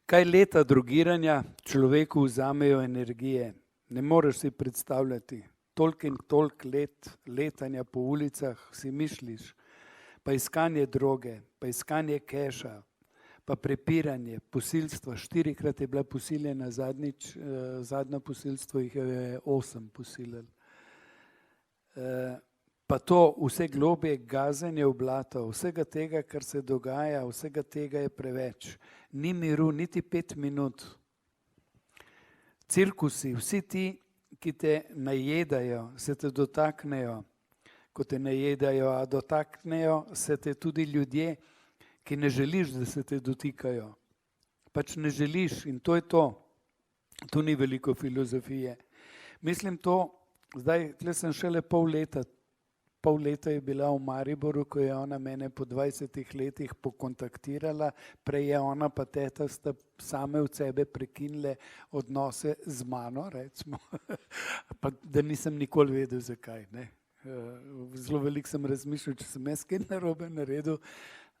Kaj leta drogiranja človeku vzamejo energije? Ne moreš si predstavljati. Toliko in toliko let letanja po ulicah si misliš, pa iskanje droge, pa iskanje keša, pa prepiranje, posilstvo. 4-krat je bila posiljena zadnjič, zadnjo posilstvo jih je 8 posilili. Pa to vse globje gazenje v blato, vsega tega, kar se dogaja, vsega tega je preveč. Ni miru niti 5 minut. Cirkusi, vsi ti, ki te najedajo, se te dotaknejo, ko te najedajo, a dotaknejo se te tudi ljudje, ki ne želiš, da se te dotikajo. Pač ne želiš in to je to. Tu ni veliko filozofije. Mislim to, zdaj, tle sem šele pol leta je bila v Mariboru, ko je ona mene po 20 letih pokontaktirala, prej je ona pa teta sta same od sebe prekinile odnose z mano, recimo, pa da nisem nikoli vedel, zakaj, ne. Zelo veliko sem razmišljal, če sem jaz kaj narobe naredil,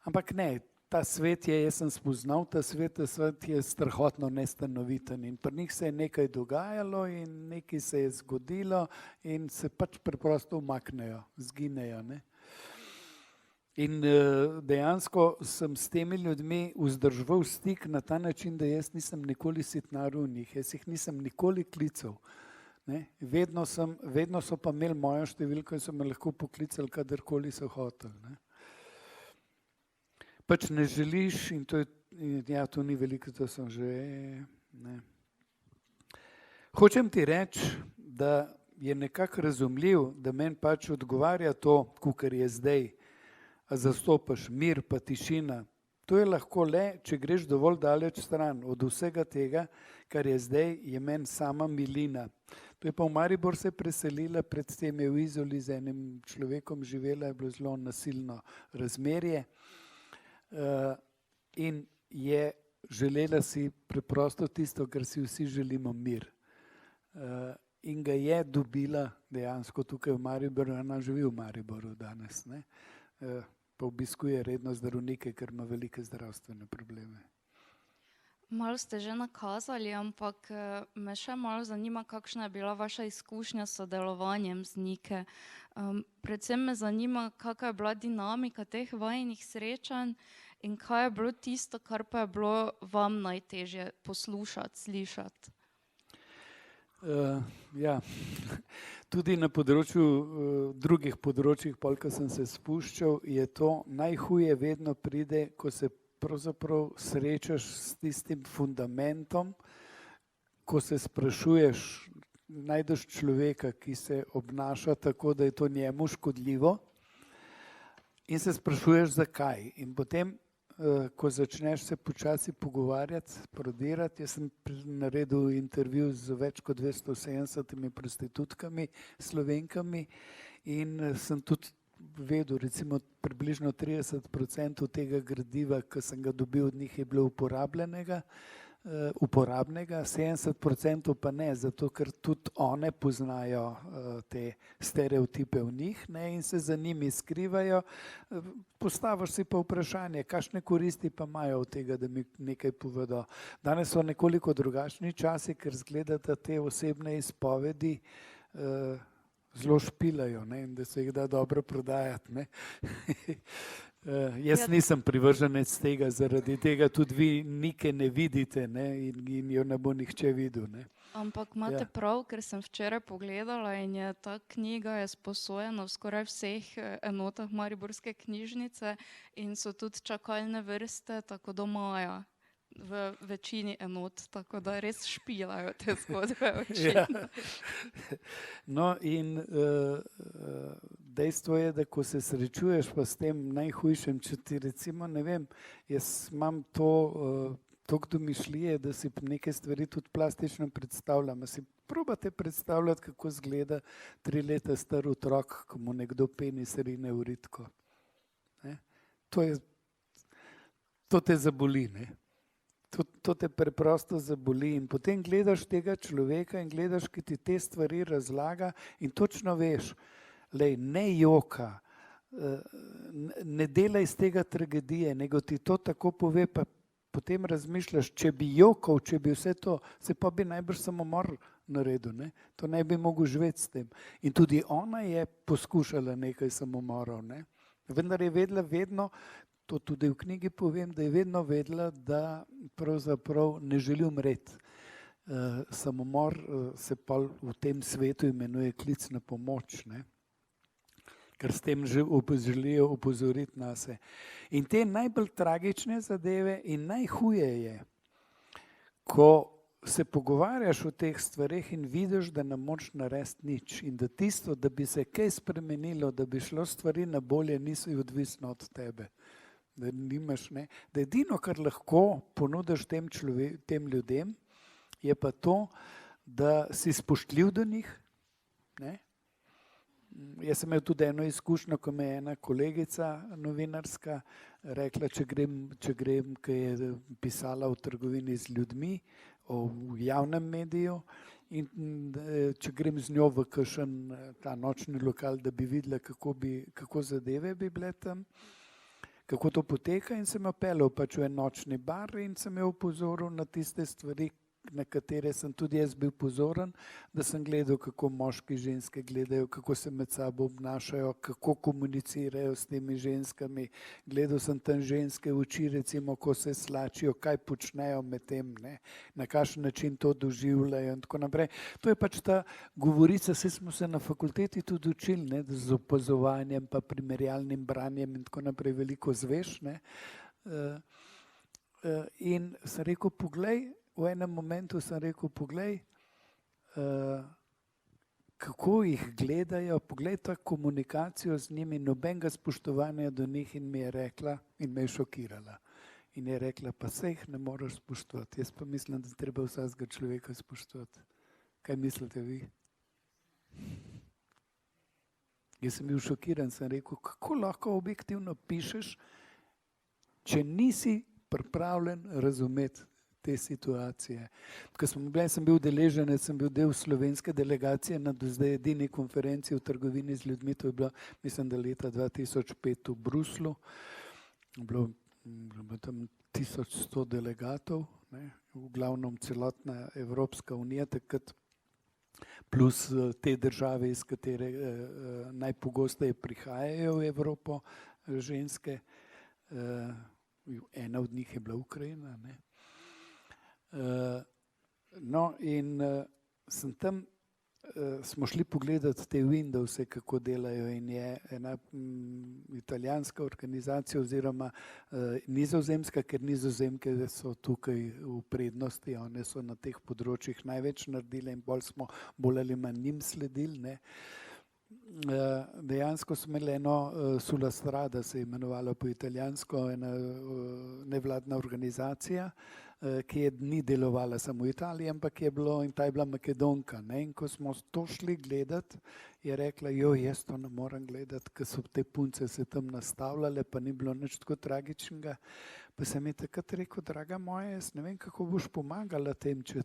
ampak ne, ta svet je, jaz sem spoznal ta svet je strahotno nestanoviten in pri njih se je nekaj dogajalo in nekaj se je zgodilo in se pač preprosto umaknejo, zginejo, ne. In dejansko sem s temi ljudmi vzdrževal stik na ta način, da jaz nisem nikoli sitnaril v njih, jaz jih nisem nikoli klical, ne. Vedno so pa imeli mojo številko in so me lahko poklicali, kadarkoli so hoteli, ne. Pač ne želiš in to je, ja, to ni veliko, to sem že Ne. Hočem ti reči, da je nekako razumljiv, da meni pač odgovarja to, kakor je zdaj, a zastopaš mir pa tišina. To je lahko le, če greš dovolj daleč stran od vsega tega, kar je zdaj, je meni sama milina. To je pa v Maribor se preselila, predtem je v Izoli z enim človekom živela, je bilo zelo nasilno razmerje in je želela si preprosto tisto, kar si vsi želimo, mir. In ga je dobila dejansko tukaj v Mariboru, ona živi v Mariboru danes, ne? Pa obiskuje redno zdravnike, ker ima velike zdravstvene probleme. Malo ste že nakazali, ampak me še malo zanima, kakšna je bila vaša izkušnja s sodelovanjem z Nike. Predvsem me zanima, kakšna je bila dinamika teh vajinih srečanj in kaj je bilo tisto, kar pa je bilo vam najtežje poslušati, slišati. Ja, tudi na področju, drugih področjih, ko sem se spuščal, je to najhuje vedno pride, ko se pravzaprav srečaš s tistim fundamentom, ko se sprašuješ, najdeš človeka, ki se obnaša tako, da je to njemu škodljivo in se sprašuješ, zakaj. In potem, ko začneš se počasi pogovarjati, prodirati, jaz sem naredil intervju z več kot 270 prostitutkami, Slovenkami in sem tudi vedel, recimo približno 30% tega gradiva, ki sem ga dobil od njih, je bilo uporabnega, 70% pa ne, zato ker tudi one poznajo te stereotipe v njih, ne, in se za njimi skrivajo. Postaviš si pa vprašanje, kakšne koristi pa imajo od tega, da mi nekaj povedo. Danes so nekoliko drugačni časi, ker zgleda, da te osebne izpovedi zelo špilajo, ne, in da se jih da dobro prodajati, ne. Jaz nisem privrženec tega, zaradi tega tudi vi Nike ne vidite, ne, in jo ne bo nihče videl, ne. Ampak imate prav, ker sem včeraj pogledala in je ta knjiga je sposojena v skoraj vseh enotah Mariborske knjižnice in so tudi čakalne vrste tako do maja v večini enot, tako da res špilajo te zgodbe očitno. No in dejstvo je, da ko se srečuješ pa s tem najhujšem, če ti recimo, ne vem, jaz imam toliko domišljije, da si neke stvari tudi plastično predstavljam. Si probate predstavljati, kako izgleda 3 leta star otrok, ko mu nekdo penis rine v ritko. To te zaboli, ne. To te preprosto zaboli in potem gledaš tega človeka in gledaš, ki ti te stvari razlaga in točno veš, lej, ne joka, ne delaj iz tega tragedije, nego ti to tako pove, pa potem razmišljaš, če bi jokal, če bi vse to, se pa bi najbrž samomor naredil, ne? To ne bi mogel živeti s tem. In tudi ona je poskušala nekaj samomorov, ne? Vendar je vedela vedno, to tudi v knjigi povem, da je vedno vedela, da pravzaprav ne želi umreti. Samomor se pa v tem svetu imenuje klic na pomoč, ne? Ker s tem želijo opozoriti nase. In te najbolj tragične zadeve in najhuje je, ko se pogovarjaš o teh stvareh in vidiš, da ne moč narediti nič in da tisto, da bi se kaj spremenilo, da bi šlo stvari na bolje, niso odvisno od tebe. Da nimaš, ne, da edino, kar lahko ponudiš tem ljudem, je pa to, da si spoštljiv do njih, ne. Jaz sem imel tudi eno izkušnjo, ko me je ena kolegica novinarska rekla, če grem, ki je pisala o trgovini z ljudmi, v javnem mediju, in če grem z njo v kakšen ta nočni lokal, da bi videla, kako zadeve bi bile tam, kako to poteka, in sem jo peljal pač v en nočni bar in sem jo opozoril na tiste stvari, na katere sem tudi jaz bil pozoren, da sem gledal, kako moški ženske gledajo, kako se med sabo obnašajo, kako komunicirajo s temi ženskami. Gledal sem tam ženske v oči, recimo, ko se slačijo, kaj počnejo med tem, ne, na kakšen način to doživljajo in tako naprej. To je pač ta govorica, saj smo se na fakulteti tudi učili, ne, z opazovanjem pa primerjalnim branjem in tako naprej veliko zveš, ne. In sem rekel, poglej, v enem momentu sem rekel, poglej, kako jih gledajo, poglej ta komunikacijo z njimi, nobenega spoštovanja do njih, in mi je rekla in me je šokirala. In je rekla, pa se jih ne moreš spoštovati. Jaz pa mislim, da treba vsakega človeka spoštovati. Kaj mislite vi? Jaz sem bil šokiran, sem rekel, kako lahko objektivno pišeš, če nisi pripravljen razumeti te situacije. Ko sem bil udeleženec, sem bil del slovenske delegacije na do zdaj edini konferenci o trgovini z ljudmi, to je bilo, mislim, da leta 2005 v Bruslu. Bilo tam 1100 delegatov, ne, v glavnem celotna Evropska unija, takrat plus te države, iz katere najpogosteje prihajajo v Evropo ženske. Ena od njih je bila Ukrajina. Ne. No in sem tam, smo šli pogledati te Windowse, kako delajo, in je ena italijanska organizacija oziroma nizozemska, ker Nizozemke so tukaj v prednosti, one so na teh področjih največ naredile in bolj smo bolj ali manj njim sledili. Ne. Dejansko smo imeli eno Sulla Strada, se je imenovala po italijansko, ena nevladna organizacija, ki ni delovala samo v Italiji, ampak je bilo, in ta je bila Makedonka. Ne? In ko smo to šli gledati, je rekla, jaz to ne morem gledati, ker so te punce se tam nastavljale, pa ni bilo nič tako tragičnega. Pa sem je takrat rekel, draga moja, jaz ne vem, kako boš pomagala tem, če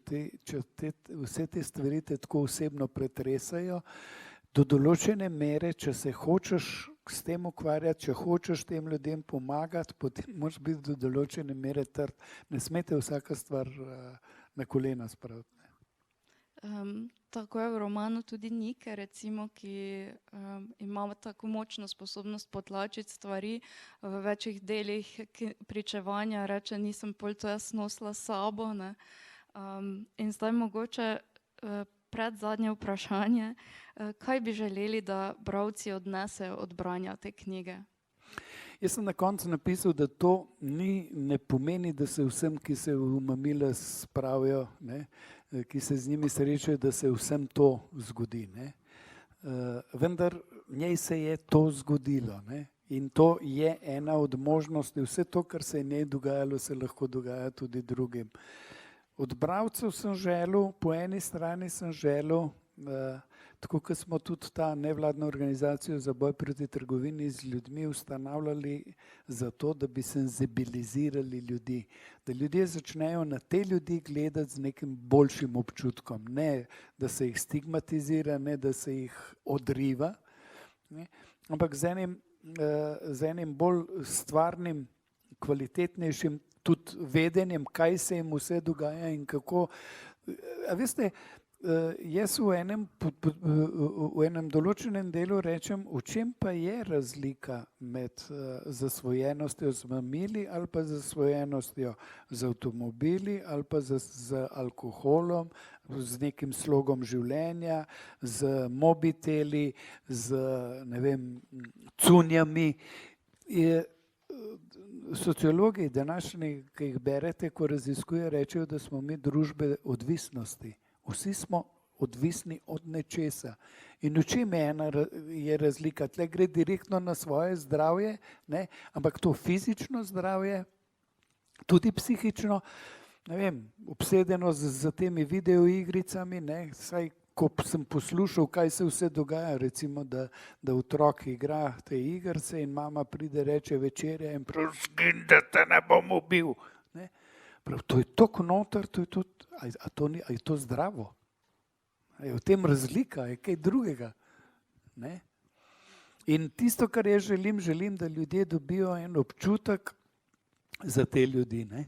vse te stvari te tako osebno pretresajo. Do določene mere, če se hočeš s tem ukvarjati, če hočeš tem ljudem pomagati, potem moraš biti do določene mere trd. Ne smete vsaka stvar na kolena spraviti. Tako je v romanu tudi Nike, recimo, ki ima tako močno sposobnost potlačiti stvari v večjih delih pričevanja, reče, nisem pol to jaz nosila s sabo. Ne. In zdaj mogoče predzadnje vprašanje, kaj bi želeli, da bralci odnesejo od branja te knjige? Jaz sem na koncu napisal, da to ne pomeni, da se vsem, ki se v mamila spravijo, ne, ki se z njimi srečajo, da se vsem to zgodi. Ne. Vendar njej se je to zgodilo. Ne. In to je ena od možnosti. Vse to, kar se je njej dogajalo, se lahko dogaja tudi drugim. Od bralcev sem želel, po eni strani sem želel, tako kot smo tudi ta nevladna organizacija za boj proti trgovini z ljudmi ustanavljali zato, da bi senzibilizirali ljudi. Da ljudje začnejo na te ljudi gledati z nekim boljšim občutkom. Ne, da se jih stigmatizira, ne, da se jih odriva, ne, ampak z enim bolj stvarnim, kvalitetnejšim tudi vedenjem, kaj se jim vse dogaja in kako. A veste, jaz v enem določenem delu rečem, v čem pa je razlika med zasvojenostjo z mamili ali pa zasvojenostjo z avtomobili ali pa z alkoholom, z nekim slogom življenja, z mobiteli, z ne vem, cunjami. Sociologi današnji, ki jih berete, ko raziskujejo, rečejo, da smo mi družbe odvisnosti. Vsi smo odvisni od nečesa. In v čem je razlika? Tle gre direktno na svoje zdravje, ne? Ampak to fizično zdravje, tudi psihično, ne vem, obsedenost z temi videoigricami, ne? Saj ko sem poslušal, kaj se vse dogaja, recimo, da otrok igra te igrice in mama pride, reče večerja in prav, zgin, da te ne bom ubil. Ne? Prav, to je toliko noter, a je to zdravo? A je v tem razlika, je kaj drugega? Ne? In tisto, kar jaz želim, da ljudje dobijo en občutek za te ljudi. Ne?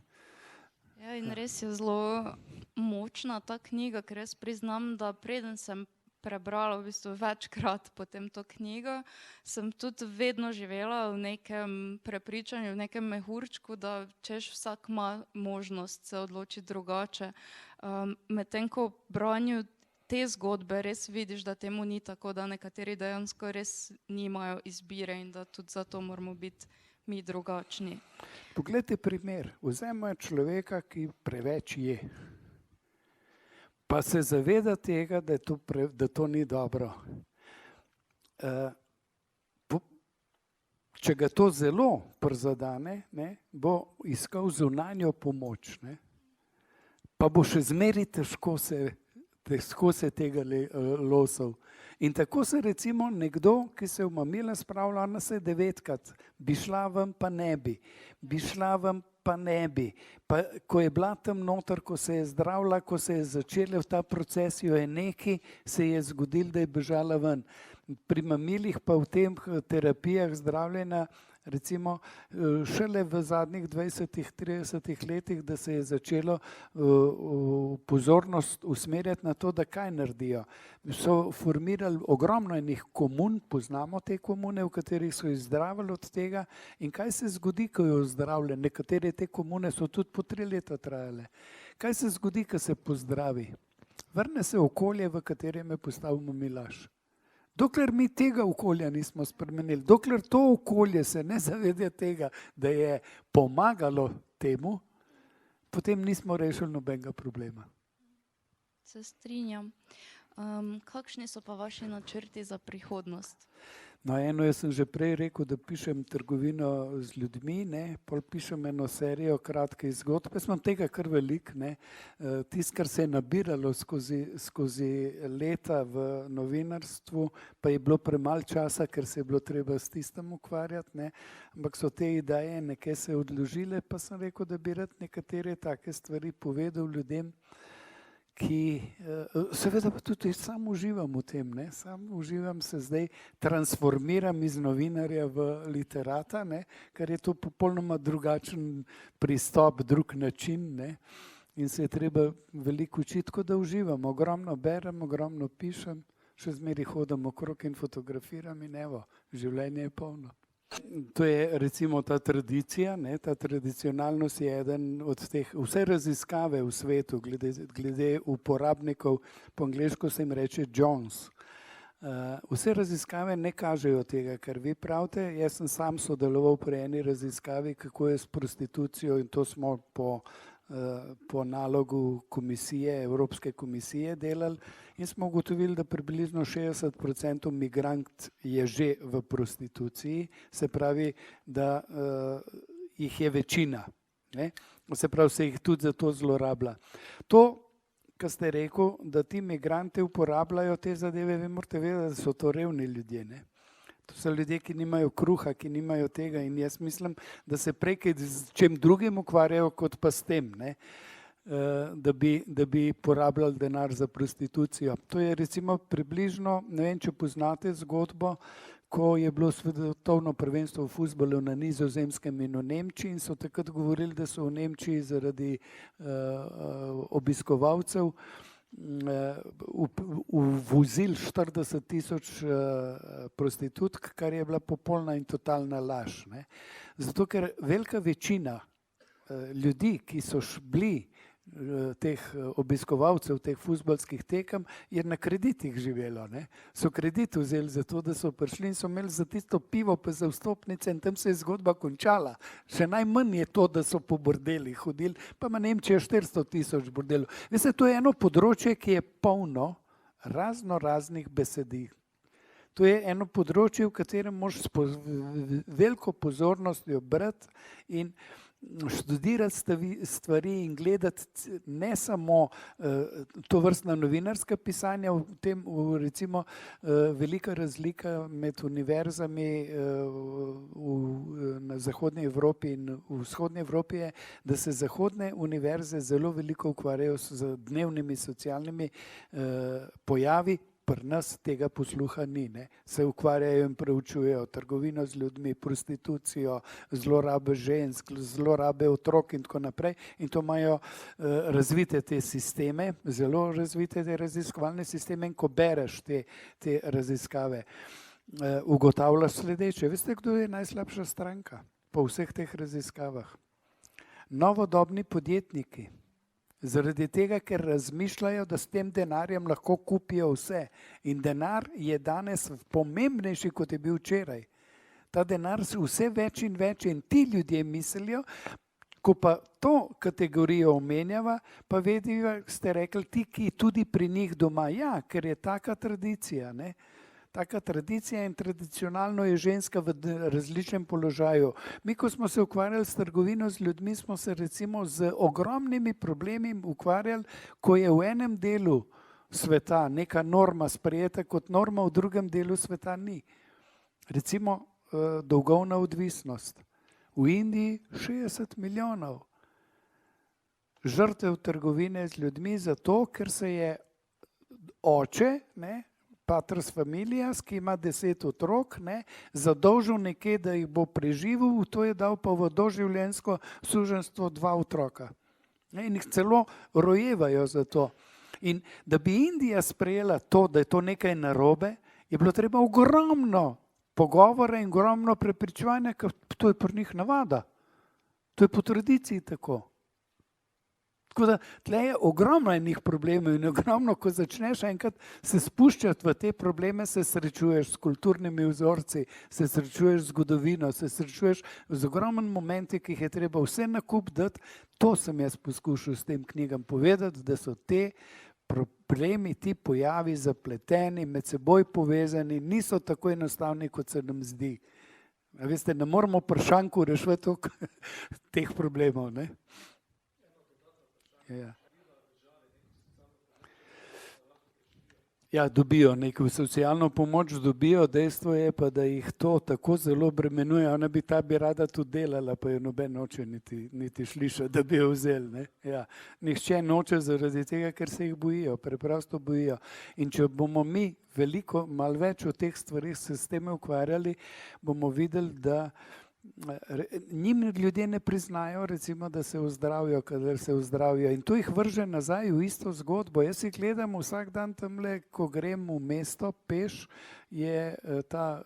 Ja, in res je zelo močna ta knjiga, ker jaz priznam, da preden sem prebrala v bistvu večkrat potem to knjigo, sem tudi vedno živela v nekem prepričanju, v nekem mehurčku, da češ vsak ima možnost se odločiti drugače. Medtem ko v branju te zgodbe res vidiš, da temu ni tako, da nekateri dejansko res nimajo izbire in da tudi zato moramo biti mi drugačni. Poglejte primer. Vzemimo človeka, ki preveč je. Pa se zaveda tega, da to ni dobro. Če ga to zelo prizadene, bo iskal zunanjo pomoč. Pa bo še zmeraj težko se tega losal. In tako se recimo nekdo, ki se v mamila spravlja, ona se 9-krat, bi šla ven pa ne bi, bi šla ven pa ne bi. Pa ko je bila tam noter, ko se je zdravila, ko se je začela v ta proces, jo je nekaj, se je zgodilo, da je bežala ven. Pri mamilih pa v tem terapijah zdravljenja, recimo šele v zadnjih 20-30 letih, da se je začelo pozornost usmerjati na to, da kaj naredijo. So formirali ogromno enih komun, poznamo te komune, v katerih so jih zdravili od tega in kaj se zgodi, ko jo zdravljen. Nekatere te komune so tudi po 3 leta trajale. Kaj se zgodi, ko se pozdravi? Vrne se okolje, v katerem je postal mamilaš. Dokler mi tega okolja nismo spremenili, dokler to okolje se ne zavede tega, da je pomagalo temu, potem nismo rešili nobenega problema. Se strinjam. Kakšni so pa vaši načrti za prihodnost? No, jaz sem že prej rekel, da pišem trgovino z ljudmi, pol pišem eno serijo kratkih zgodb. Jaz imam tega kar veliko. Tisto, kar se je nabiralo skozi leta v novinarstvu, pa je bilo premalo časa, ker se je bilo treba s tistem ukvarjati. Ampak so te ideje nekaj se odložile, pa sem rekel, da bi rad nekatere take stvari povedal ljudem, ki seveda pa tudi sam uživam v tem. Sam uživam, se zdaj transformiram iz novinarja v literata, ker je to popolnoma drugačen pristop, drug način, in se je treba veliko učiti, tako da uživam. Ogromno berem, ogromno pišem, še zmeraj hodim okrog in fotografiram in evo, življenje je polno. To je recimo ta tradicija, ta tradicionalnost je eden od teh, vse raziskave v svetu glede uporabnikov, po angleško se jim reče Jones. Vse raziskave ne kažejo tega, kar vi pravite. Jaz sem sam sodeloval pri eni raziskavi, kako je s prostitucijo in to smo po nalogu komisije, Evropske komisije delali in smo ugotovili, da približno 60% migrant je že v prostituciji, se pravi, da jih je večina, se pravi, se jih tudi zato zlorablja. To, kar ste rekel, da ti migranti uporabljajo te zadeve, vi morate vedeti, da so to revni ljudje, To so ljudje, ki nimajo kruha, ki nimajo tega in jaz mislim, da se prej s čem drugim ukvarjajo, kot pa s tem, da bi porabljali denar za prostitucijo. To je recimo približno, ne vem, če poznate zgodbo, ko je bilo svetovno prvenstvo v fuzbalu na Nizozemskem in v Nemčiji in so takrat govorili, da so v Nemčiji zaradi obiskovalcev uvozili 40,000 prostitutk, kar je bila popolna in totalna laž. Zato, ker velika večina ljudi, ki so bili teh obiskovalcev, teh fuzbalskih tekem, je na kreditih živelo. So kredit vzeli za to, da so prišli in so imeli za tisto pivo pa za vstopnice in tam se je zgodba končala. Še najmanj je to, da so po bordelih hodili, pa ima Nemčija 400,000 bordelov. Veste, to je eno področje, ki je polno raznih besedil. To je eno področje, v katerem moraš s veliko pozornostjo brati in študirati stvari in gledati ne samo to vrstna novinarska pisanja, v tem recimo velika razlika med univerzami na Zahodnji Evropi in v Vzhodnji Evropi je, da se zahodne univerze zelo veliko ukvarjajo z dnevnimi socialnimi pojavi. Pri nas tega posluha ni. Se ukvarjajo in preučujejo trgovino z ljudmi, prostitucijo, zlorabe žensk, zlorabe otrok in tako naprej. In to imajo razvite te sisteme, zelo razvite te raziskovalne sisteme in ko bereš te raziskave, ugotavljaš sledeče. Veste, kdo je najslabša stranka po vseh teh raziskavah? Novodobni podjetniki. Zaradi tega, ker razmišljajo, da s tem denarjem lahko kupijo vse. In denar je danes pomembnejši, kot je bil včeraj. Ta denar vse več in ti ljudje mislijo, ko pa to kategorijo omenjava, pa vedijo, ste rekli, ti, ki tudi pri njih doma. Ja, ker je taka tradicija, ne. Taka tradicija in tradicionalno je ženska v različnem položaju. Mi, ko smo se ukvarjali s trgovino z ljudmi, smo se recimo z ogromnimi problemi ukvarjali, ko je v enem delu sveta neka norma sprejeta kot norma, v drugem delu sveta ni. Recimo dolgovna odvisnost. V Indiji 60 milijonov žrtev trgovine z ljudmi zato, ker se je oče, ne, paters familias, ki ima 10 otrok, ne, zadolžil nekje, da jih bo preživel, to je dal pa v doživljenjsko suženjstvo 2 otroka. Ne, in jih celo rojevajo za to. In da bi Indija sprejela to, da je to nekaj narobe, je bilo treba ogromno pogovora in ogromno prepričevanja, ker to je pri njih navada. To je po tradiciji tako. Tako da tle je ogromno enih problemov in ogromno, ko začneš enkrat se spuščati v te probleme, se srečuješ s kulturnimi vzorci, se srečuješ z zgodovino, se srečuješ z ogromnimi momenti, ki jih je treba vse nakup dati. To sem jaz poskušal s tem knjigam povedati, da so te problemi, ti pojavi zapleteni, med seboj povezani, niso tako enostavni, kot se nam zdi. A veste, ne moramo pri šanku rešiti toliko teh problemov, ne? Ja. Ja, dobijo neko socialno pomoč, dobijo, dejstvo je pa, da jih to tako zelo bremenuje, ona bi rada tudi delala, pa jo noben noče niti slišati, da bi jo vzeli, ne. Ja. Nihče noče zaradi tega, ker se jih bojijo, preprosto bojijo. In če bomo mi veliko, malo več o teh stvarih se s tem ukvarjali, bomo videli, da njim ljudje ne priznajo, recimo, da se ozdravijo, kadar se ozdravijo. In to jih vrže nazaj v isto zgodbo. Jaz si gledam vsak dan tamle, ko grem v mesto peš, je ta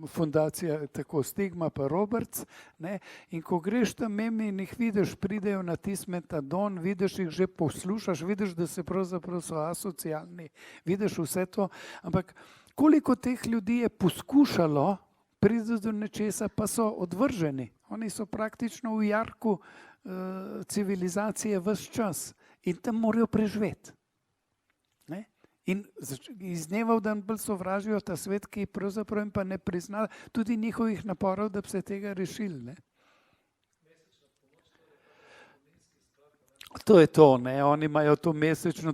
fundacija tako Stigma pa Roberts, ne, in ko greš tam mimo in jih vidiš, pridejo na tisti metadon, vidiš jih že poslušaš, vidiš, da se pravzaprav so asocialni, vidiš vse to, ampak koliko teh ljudi je poskušalo pride do nečesa, pa so odvrženi. Oni so praktično v jarku civilizacije ves čas in tam morajo preživeti. Ne? In iz dneva v dan bolj sovražijo ta svet, ki pravzaprav jim pa ne prizna tudi njihovih naporov, da bi se tega rešili. Ne? To je to, ne, oni imajo to mesečno,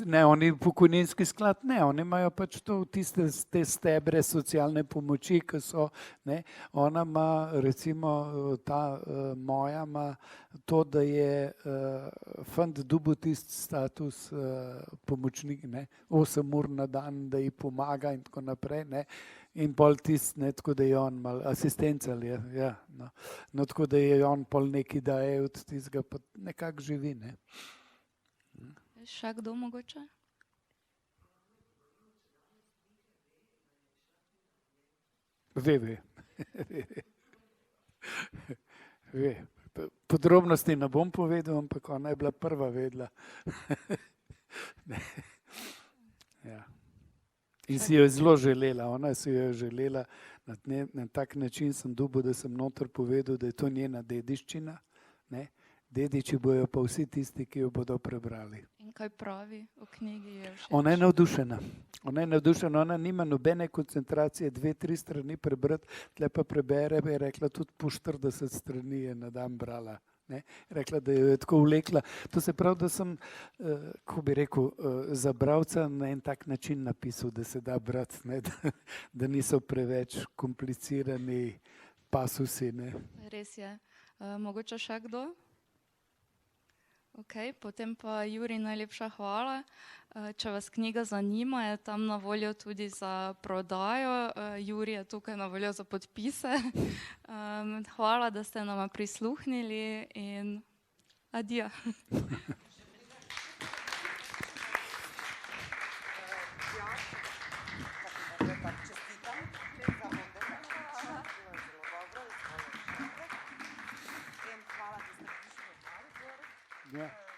ne, oni pokojninski sklad, ne, oni imajo pač to tiste te stebre socialne pomoči, ki so, ne, ona ima, recimo ta moja ima to, da je fant dobil tisti status pomočnik, ne, 8 ur na dan, da ji pomaga in tako naprej, ne. In pol tisti, ne, tako da je on mal asistenca, ja, no. No, tako da je on pol neki daje od tistega, pa nekako živi, ne. Še kdo mogoče? Ve. Ve. Podrobnosti ne bom povedal, ampak ona je bila prva vedela. Ja. In si jo je zelo želela, ona si jo je želela, na tak način sem dobil, da sem noter povedal, da je to njena dediščina, ne. Dediči bojo pa vsi tisti, ki jo bodo prebrali. In kaj pravi v knjigi? Je všeč? Ona je navdušena. Ona nima nobene koncentracije, 2-3 strani prebrati, tle pa prebere, bi rekla, tudi po 40 strani je na dan brala. Ne? Rekla, da jo je tako vlekla. To se pravi, da sem, kako bi rekel, za bralca na en tak način napisal, da se da brati, ne? Da niso preveč komplicirani pasusi. Ne? Res je. Mogoče še kdo? Ok, potem pa Jurij, najlepša hvala. Če vas knjiga zanima, je tam na voljo tudi za prodajo. Jurij je tukaj na voljo za podpise. Hvala, da ste nama prisluhnili in adijo. Yeah.